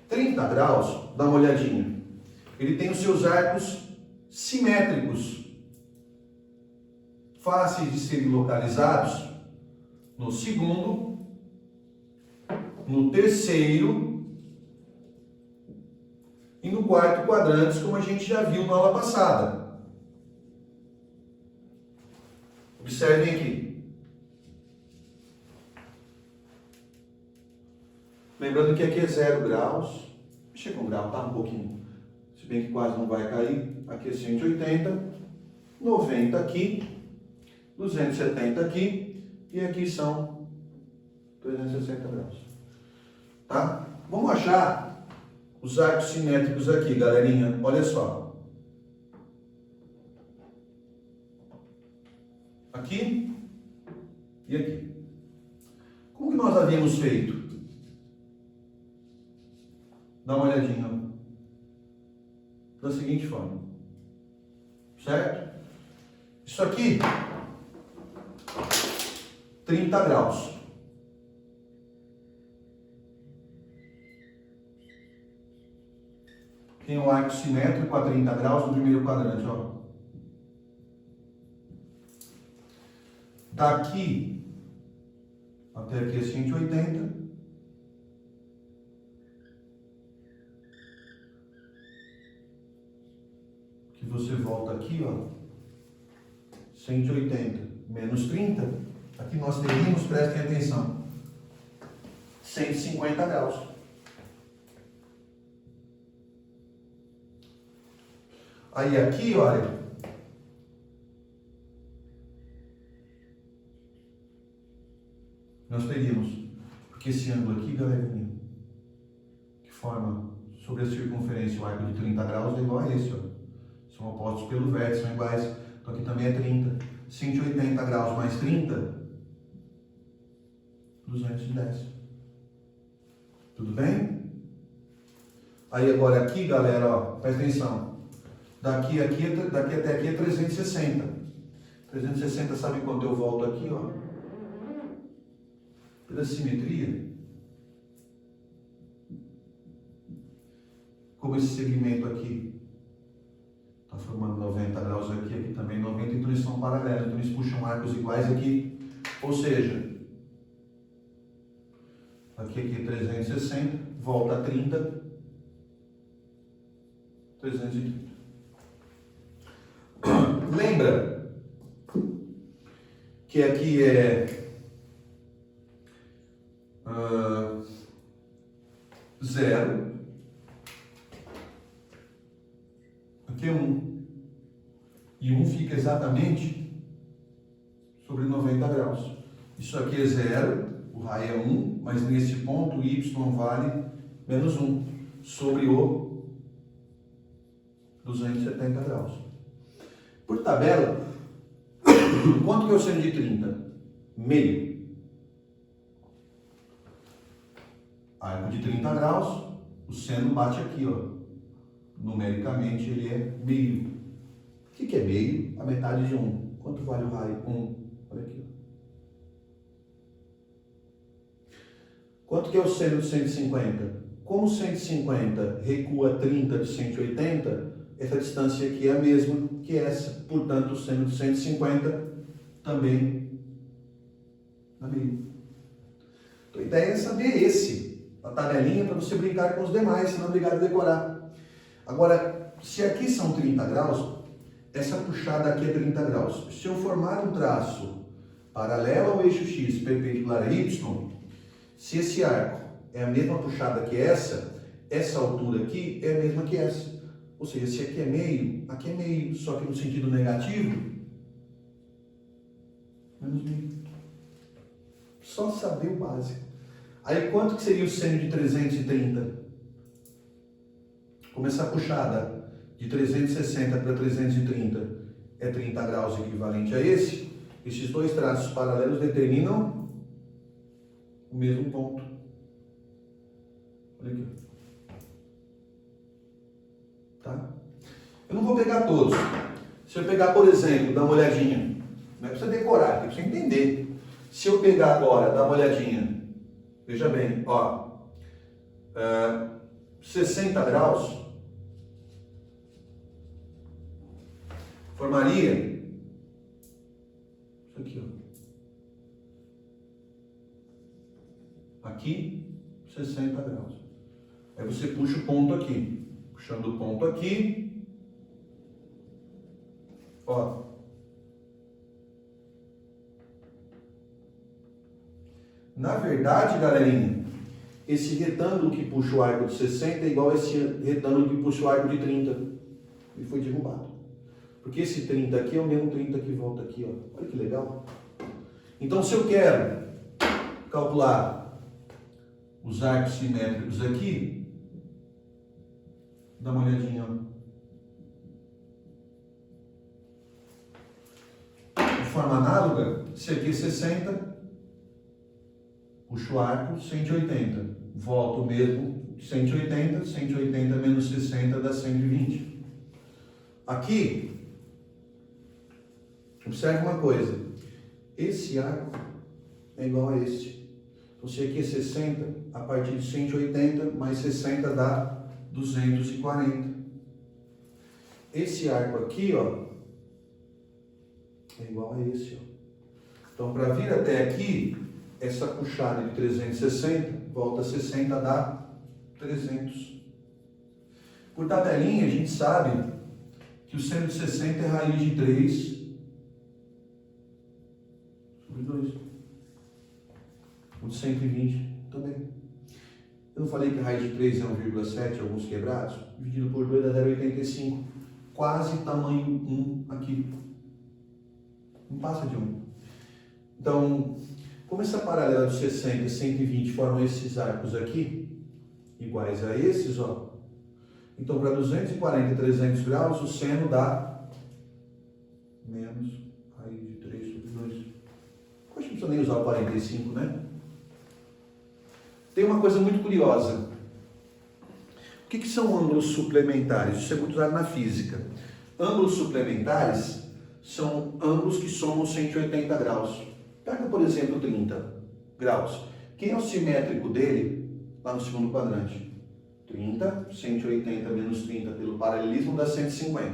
30 graus, dá uma olhadinha. Ele tem os seus arcos simétricos, fáceis de serem localizados no segundo, no terceiro e no quarto quadrantes, como a gente já viu na aula passada. Observem aqui. Lembrando que aqui é 0 graus. Chega um grau, tá um pouquinho. Se bem que quase não vai cair. Aqui é 180, 90 aqui, 270 aqui. E aqui são 360 graus. Tá? Vamos achar os arcos simétricos aqui, galerinha. Olha só. Aqui e aqui. Como que nós havíamos feito? Dá uma olhadinha. Da seguinte forma. Certo? Isso aqui 30 graus. Tem um arco simétrico a 30 graus no primeiro quadrante, ó. Daqui até aqui é 180. Que você volta aqui, ó. 180 menos 30. Aqui nós teríamos, prestem atenção, 150 graus. Aí aqui, olha, nós teríamos, porque esse ângulo aqui, galerinha, que forma sobre a circunferência o arco de 30 graus é igual a esse, ó. São opostos pelo vértice, são iguais. Então aqui também é 30. 180 graus mais 30, 210. Tudo bem? Aí agora aqui, galera, ó, presta atenção. Daqui até aqui é 360. 360, sabe quanto eu volto aqui, ó? Pela simetria. Como esse segmento aqui está formando 90 graus aqui, aqui também 90, então eles são paralelos, então eles puxam arcos iguais aqui. Ou seja, aqui é 360, volta a 30, 330. Lembra que aqui é 0, aqui é 1, e 1 fica exatamente sobre 90 graus. Isso aqui é 0, o raio é 1, mas nesse ponto o y vale menos 1 sobre o 270 graus. Por tabela, quanto que é o seno de 30? Meio. Arco de 30 graus, o seno bate aqui, ó. Numericamente ele é meio. O que é meio? A metade de 1. Quanto vale o raio? 1. Olha aqui, ó. Quanto que é o seno de 150? Como 150 recua 30 de 180, essa distância aqui é a mesma que essa. Portanto, o seno de 150 também dá meio. Então, a ideia é saber a tabelinha para você brincar com os demais, senão é obrigado a decorar. Agora, se aqui são 30 graus, essa puxada aqui é 30 graus. Se eu formar um traço paralelo ao eixo X, perpendicular a Y, se esse arco é a mesma puxada que essa altura aqui é a mesma que essa. Ou seja, se aqui é meio, só que no sentido negativo, menos meio. Só saber o básico. Aí quanto que seria o seno de 330? Como essa puxada de 360 para 330 é 30 graus equivalente a esses dois traços paralelos determinam o mesmo ponto. Olha aqui. Tá? Eu não vou pegar todos. Se eu pegar, por exemplo, dá uma olhadinha. Não é para você decorar, é para você entender. Se eu pegar agora, dá uma olhadinha. Veja bem, ó. 60 graus formaria isso aqui, ó. Aqui, 60 graus. Aí você puxa o ponto aqui. Puxando o ponto aqui, ó. Na verdade, galerinha, esse retângulo que puxa o arco de 60 é igual a esse retângulo que puxa o arco de 30. Ele foi derrubado. Porque esse 30 aqui é o mesmo 30 que volta aqui, ó. Olha que legal. Então, se eu quero calcular os arcos simétricos aqui, dá uma olhadinha, ó. De forma análoga, se aqui é 60, puxo o arco, 180. Volto o mesmo, 180, 180 menos 60 dá 120. Aqui, observe uma coisa. Esse arco é igual a este. Então, se aqui é 60, a partir de 180 mais 60 dá 240. Esse arco aqui, ó, é igual a esse, ó. Então, para vir até aqui, essa puxada de 360, volta a 60, dá 300. Por tabelinha, a gente sabe que o seno de 60 é raiz de 3 sobre 2. O de 120 também. Eu não falei que a raiz de 3 é 1,7, alguns quebrados? Dividido por 2 dá 0,85. Quase tamanho 1 aqui. Não passa de 1. Então, como essa paralela de 60 e 120 formam esses arcos aqui, iguais a esses, ó. Então, para 240 e 300 graus, o seno dá menos raiz de 3 sobre 2. Poxa, não precisa nem usar o 45, né? Tem uma coisa muito curiosa. O que são ângulos suplementares? Isso é muito usado na física. Ângulos suplementares são ângulos que somam 180 graus. Pega, por exemplo, 30 graus. Quem é o simétrico dele lá no segundo quadrante? 30, 180 menos 30 pelo paralelismo dá 150.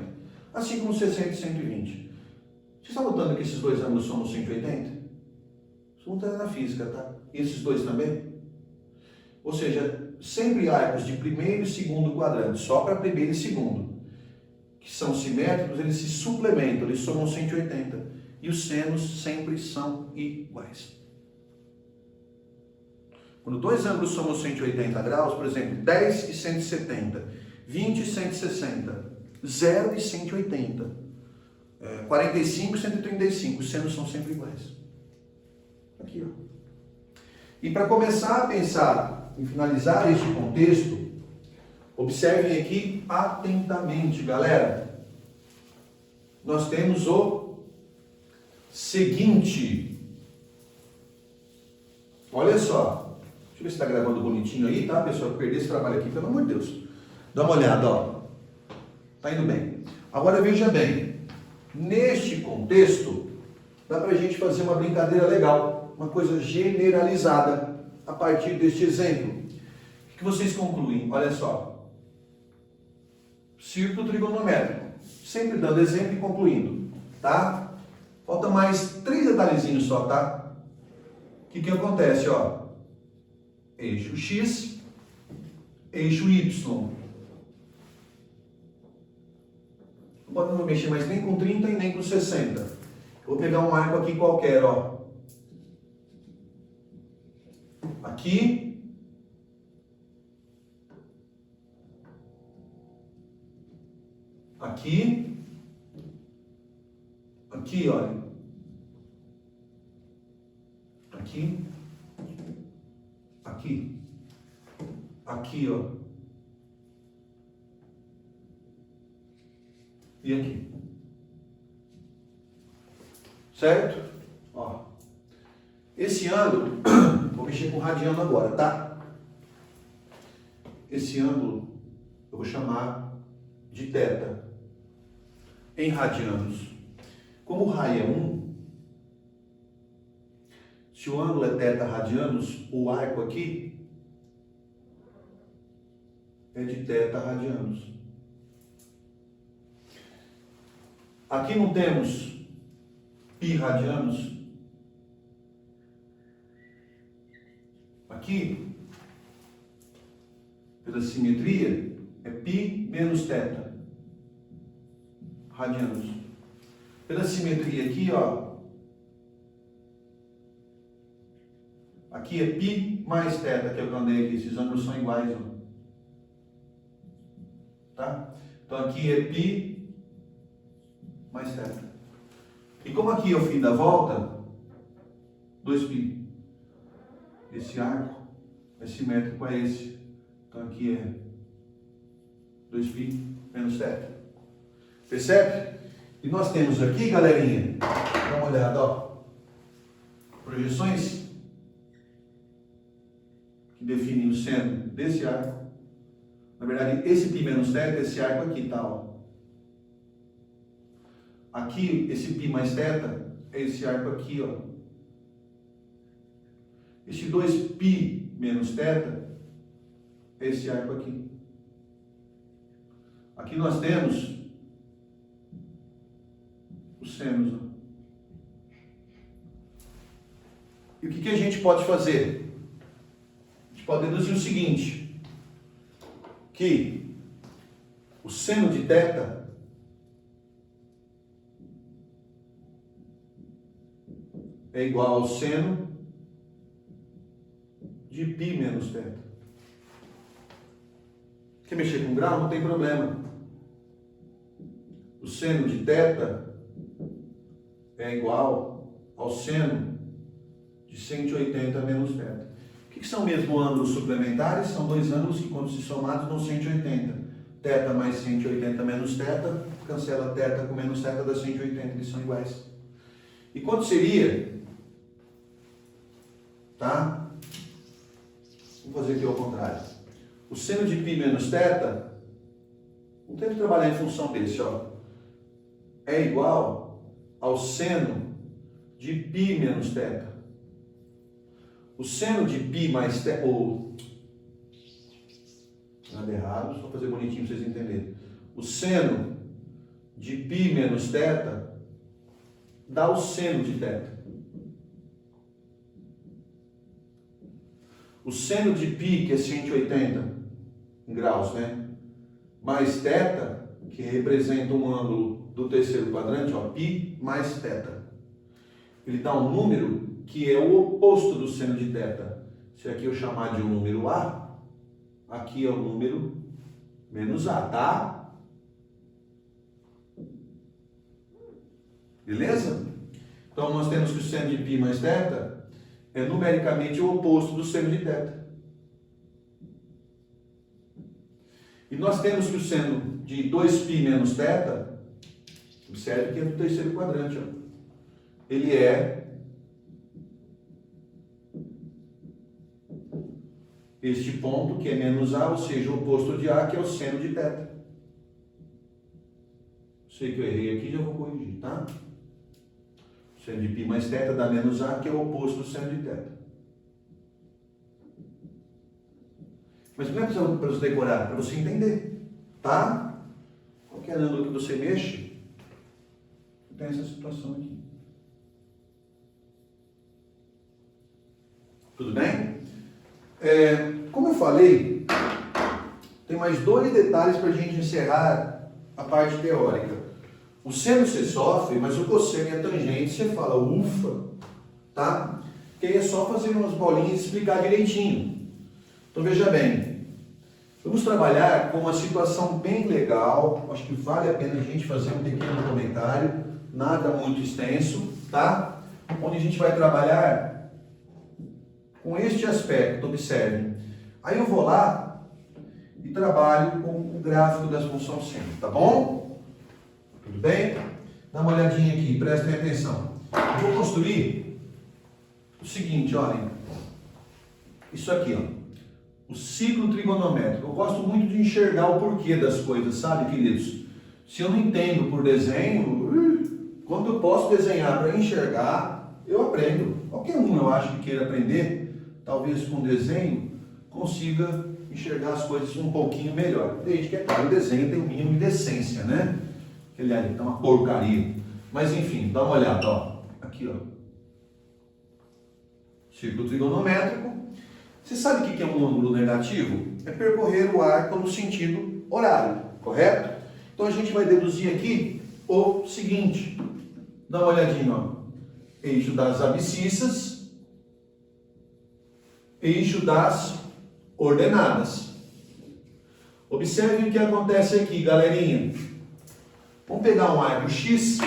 Assim como 60 e 120. Você está notando que esses dois ângulos somam 180? Isso não está na física, tá? E esses dois também? Ou seja, sempre arcos de primeiro e segundo quadrante, só para primeiro e segundo, que são simétricos, eles se suplementam, eles somam 180. E os senos sempre são iguais. Quando dois ângulos somam 180 graus, por exemplo, 10 e 170, 20 e 160, 0 e 180, 45 e 135, os senos são sempre iguais. Aqui, ó. E para começar a pensar em finalizar este contexto, observem aqui atentamente, galera. Nós temos o seguinte. Olha só. Deixa eu ver se está gravando bonitinho aí, tá, pessoal? Perder esse trabalho aqui, pelo amor de Deus. Dá uma olhada, ó. Tá indo bem. Agora veja bem. Neste contexto, dá para a gente fazer uma brincadeira legal. Uma coisa generalizada a partir deste exemplo. O que vocês concluem? Olha só. Círculo trigonométrico. Sempre dando exemplo e concluindo, tá? Falta mais 3 detalhezinhos só, tá? O que acontece, ó? Eixo X, eixo Y. Não vou mexer mais nem com 30 e nem com 60. Vou pegar um arco aqui qualquer, ó. Aqui aqui, aqui, olha, aqui, aqui, aqui, ó, e aqui, certo? Ó, esse ângulo, vou mexer com o radiano agora, tá? Esse ângulo eu vou chamar de θ em radianos. Como o raio é 1, se o ângulo é θ radianos, o arco aqui é de θ radianos. Aqui não temos π radianos. Aqui, pela simetria, é π menos θ radianos. Pela simetria aqui, ó, aqui é π mais θ, que é o que eu andei aqui. Esses ângulos são iguais, ó. Tá? Então aqui é π mais θ. E como aqui é o fim da volta, 2π. Esse arco é simétrico a esse. Então aqui é 2π menos θ. Percebe? E nós temos aqui, galerinha, dá uma olhada, ó. Projeções que definem o seno desse arco. Na verdade, esse π menos θ é esse arco aqui, tá? Ó. Aqui, esse π mais θ é esse arco aqui, ó. Esse 2π menos θ é esse arco aqui. Aqui nós temos os senos. Ó. E o que a gente pode fazer? A gente pode deduzir o seguinte, que o seno de θ é igual ao seno de π menos θ. Quer mexer com grau? Não tem problema. O seno de θ é igual ao seno de 180 menos θ. O que são mesmo ângulos suplementares? São dois ângulos que, quando se somados, dão 180. θ mais 180 menos θ, cancela θ com menos θ, dá 180, eles são iguais. E quanto seria? Tá? Vamos fazer aqui ao contrário. O seno de π menos θ, vamos ter que trabalhar em função desse, ó. É igual ao seno de π menos θ. O seno de π mais θ, ou nada errado, só fazer bonitinho para vocês entenderem. O seno de π menos θ dá o seno de θ. O seno de π, que é 180 graus, né? Mais θ, que representa um ângulo do terceiro quadrante, ó, π mais θ. Ele dá um número que é o oposto do seno de θ. Se aqui eu chamar de um número A, aqui é o número menos A, tá? Beleza? Então nós temos que o seno de π mais θ é numericamente o oposto do seno de θ. E nós temos que o seno de 2π menos θ, observe que é do terceiro quadrante, ó. Ele é este ponto, que é menos A, ou seja, o oposto de A, que é o seno de θ. Sei que eu errei aqui, já vou corrigir, tá? Seno de π mais θ dá menos A, que é o oposto do seno de θ. Mas não é para você decorar, é para você entender, tá? Qualquer ângulo que você mexe, tem essa situação aqui. Tudo bem? Como eu falei, tem mais dois detalhes para a gente encerrar a parte teórica. O seno você sofre, mas o cosseno e a tangente você fala, ufa, tá? Que aí é só fazer umas bolinhas e explicar direitinho. Então veja bem, Vamos trabalhar com uma situação bem legal, acho que vale a pena a gente fazer um pequeno comentário, nada muito extenso, tá? Onde a gente vai trabalhar com este aspecto, observem. Aí eu vou lá e trabalho com o gráfico das funções seno, tá bom? Tudo bem? Dá uma olhadinha aqui, prestem atenção. Eu vou construir o seguinte, olhem. Isso aqui, ó. O ciclo trigonométrico. Eu gosto muito de enxergar o porquê das coisas, sabe, queridos? Se eu não entendo por desenho, quando eu posso desenhar para enxergar, eu aprendo. Qualquer um, eu acho, que queira aprender, talvez com desenho, consiga enxergar as coisas um pouquinho melhor. Desde que, é claro, o desenho tem o mínimo de decência, né? Aquele ali tá uma porcaria. Mas, enfim, dá uma olhada, ó. Aqui, ó. Círculo trigonométrico. Você sabe o que é um ângulo negativo? É percorrer o arco no sentido horário, correto? Então a gente vai deduzir aqui o seguinte. Dá uma olhadinha, ó. Eixo das abscissas, eixo das ordenadas. Observe o que acontece aqui, galerinha. Vamos pegar um arco X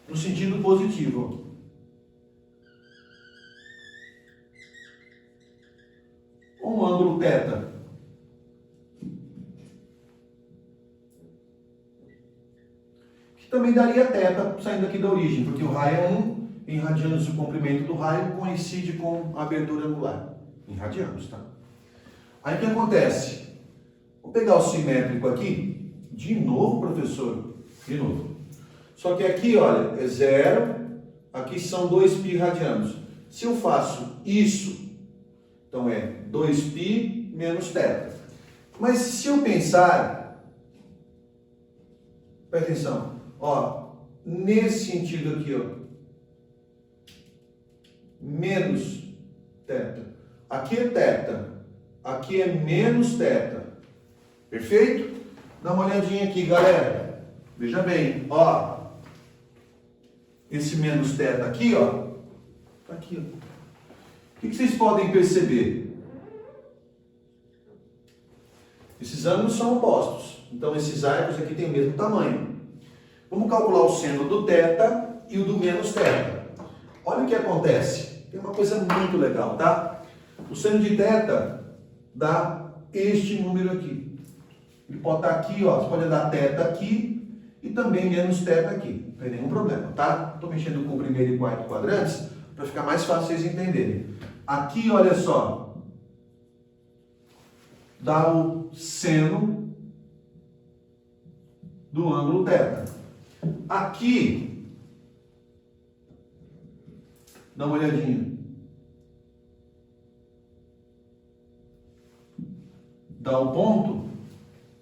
no sentido positivo, ó. Um ângulo θ. Que também daria θ saindo aqui da origem, porque o raio é 1, em radianos o comprimento do raio coincide com a abertura angular. Em radianos, tá? Aí o que acontece? Vou pegar o simétrico aqui. De novo, professor? De novo. Só que aqui, olha, é 0. Aqui são 2π radianos. Se eu faço isso, então é 2π menos θ. Mas se eu pensar, presta atenção, ó, nesse sentido aqui, ó, menos θ. Aqui é θ, aqui é menos θ. Perfeito? Dá uma olhadinha aqui, galera. Veja bem, ó, esse menos θ aqui, ó, tá aqui, ó. O que vocês podem perceber? Esses ângulos são opostos. Então, esses arcos aqui têm o mesmo tamanho. Vamos calcular o seno do θ e o do menos θ. Olha o que acontece. Tem uma coisa muito legal, tá? O seno de θ dá este número aqui. Ele pode estar aqui, ó. Você pode dar θ aqui e também menos θ aqui. Não tem nenhum problema, tá? Estou mexendo com o primeiro e quarto quadrantes para ficar mais fácil vocês entenderem. Aqui, olha só, dá o seno do ângulo θ. Aqui, dá uma olhadinha, dá o ponto,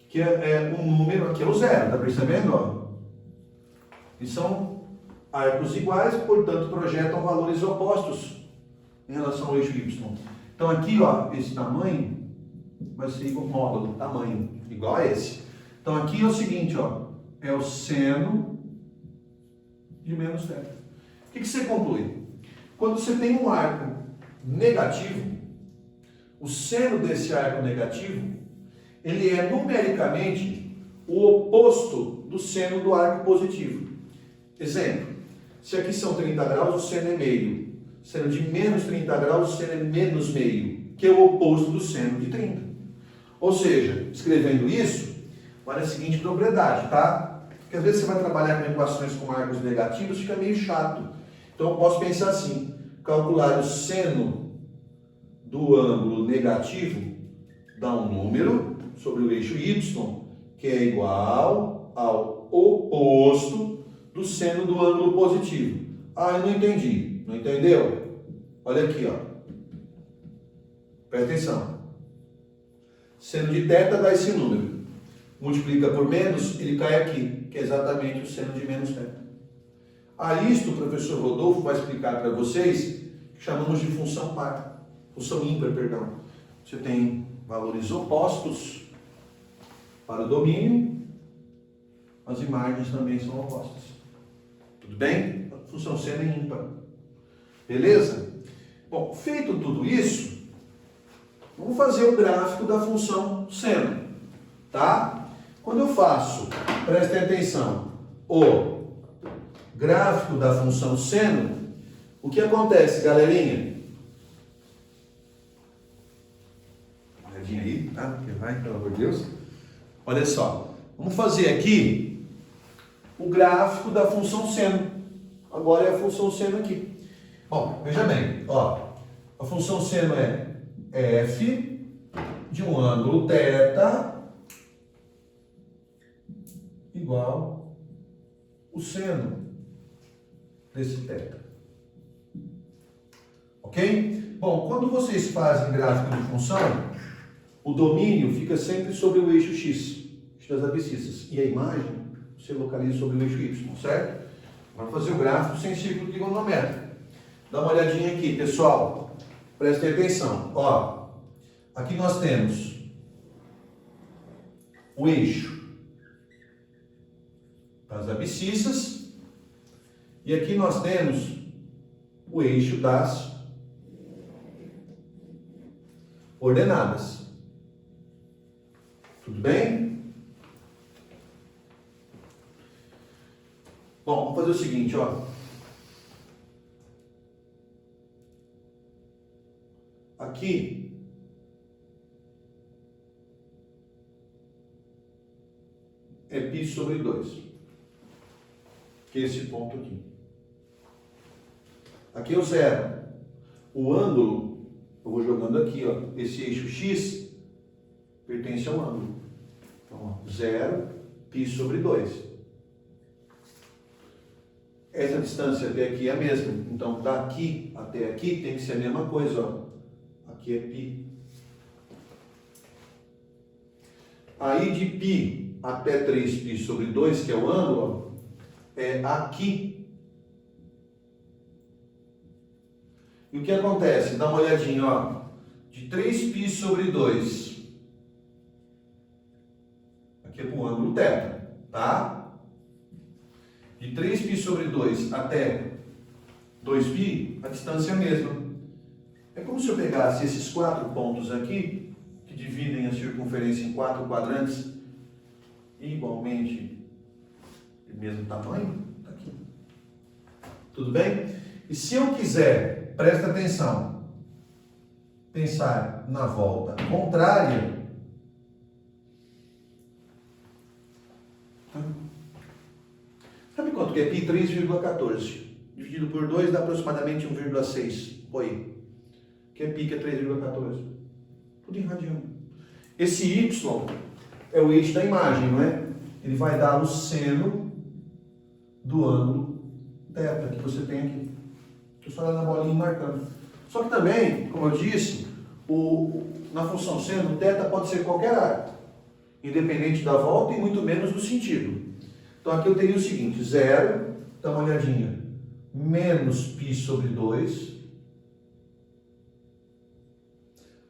que é um número, aqui é o 0, tá percebendo? Ó? E são arcos iguais, portanto, projetam valores opostos em relação ao eixo Y. Então aqui, ó, esse tamanho vai ser igual módulo, tamanho, igual a esse. Então aqui é o seguinte, ó, é o seno de menos θ. O que você conclui? Quando você tem um arco negativo, o seno desse arco negativo, ele é numericamente o oposto do seno do arco positivo. Exemplo, se aqui são 30 graus, o seno é meio. Seno de menos 30 graus, o seno é menos meio, que é o oposto do seno de 30. Ou seja, escrevendo isso, olha a seguinte propriedade, tá? Porque às vezes você vai trabalhar com equações com arcos negativos, fica meio chato. Então eu posso pensar assim, calcular o seno do ângulo negativo dá um número sobre o eixo Y, que é igual ao oposto do seno do ângulo positivo. Ah, eu não entendi. Não entendeu? Olha aqui, ó. Presta atenção. Seno de θ dá esse número. Multiplica por menos, ele cai aqui, que é exatamente o seno de menos θ. A isto o professor Rodolfo vai explicar para vocês, que chamamos de função par. Função ímpar, perdão. Você tem valores opostos para o domínio, as imagens também são opostas. Tudo bem? A função seno é ímpar. Beleza? Bom, feito tudo isso, Vamos fazer o gráfico da função seno, tá? Quando eu faço, prestem atenção, o gráfico da função seno, o que acontece, galerinha? Uma olhadinha aí, tá? Porque vai, pelo amor de Deus. Olha só, vamos fazer aqui o gráfico da função seno. Agora é a função seno aqui. Bom, veja bem, ó, a função seno é f de um ângulo θ igual o seno desse θ. Ok? Bom, quando vocês fazem gráfico de função, o domínio fica sempre sobre o eixo x, das abscissas, e a imagem você localiza sobre o eixo y, certo? Vamos fazer o gráfico sem círculo trigonométrico. Dá uma olhadinha aqui, pessoal. Prestem atenção. Ó, aqui nós temos o eixo das abscissas e aqui nós temos o eixo das ordenadas. Tudo bem? Bom, vamos fazer o seguinte, ó. Aqui é π sobre 2, que é esse ponto aqui. Aqui é o zero. O ângulo, eu vou jogando aqui, ó, esse eixo x pertence ao ângulo. Então, ó, 0, π sobre 2. Essa distância até aqui é a mesma. Então, daqui até aqui tem que ser a mesma coisa, ó. Aqui é π. Aí de π até 3π sobre 2, que é o ângulo, ó, é aqui. E o que acontece? Dá uma olhadinha, ó. De 3π sobre 2. Aqui é para o ângulo θ, tá? De 3π sobre 2 até 2π, a distância é a mesma. É como se eu pegasse esses 4 pontos aqui, que dividem a circunferência em 4 quadrantes, igualmente do mesmo tamanho, tá aqui. Tudo bem? E se eu quiser, presta atenção, pensar na volta contrária, sabe quanto que é π? 3,14. Dividido por 2 dá aproximadamente 1,6. Põe. Que é π, que é 3,14. Tudo em radiano. Esse y é o eixo da imagem, não é? Ele vai dar o seno do ângulo θ que você tem aqui. Estou só na bolinha marcando. Só que também, como eu disse, na função seno, o θ pode ser qualquer área, independente da volta e muito menos do sentido. Então aqui eu teria o seguinte, 0, dá uma olhadinha, menos π sobre 2.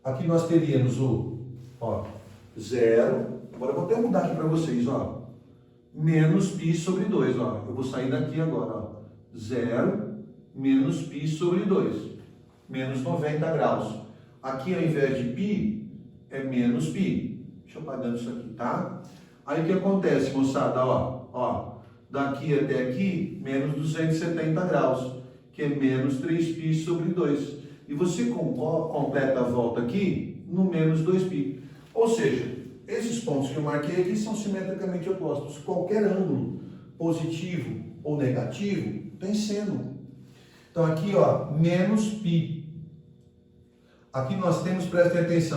Aqui nós teríamos o, ó, 0. Agora eu vou até mudar aqui para vocês, ó. Menos π sobre 2, ó. Eu vou sair daqui agora, ó. 0 menos π sobre 2. Menos 90 graus. Aqui ao invés de π, é menos π. Deixa eu apagando isso aqui, tá? Aí o que acontece, moçada, ó. Ó, daqui até aqui, menos 270 graus, que é menos 3π sobre 2. E você completa a volta aqui no menos 2π. Ou seja, esses pontos que eu marquei aqui são simetricamente opostos. Qualquer ângulo positivo ou negativo tem seno. Então aqui, ó, menos π. Aqui nós temos, prestem atenção,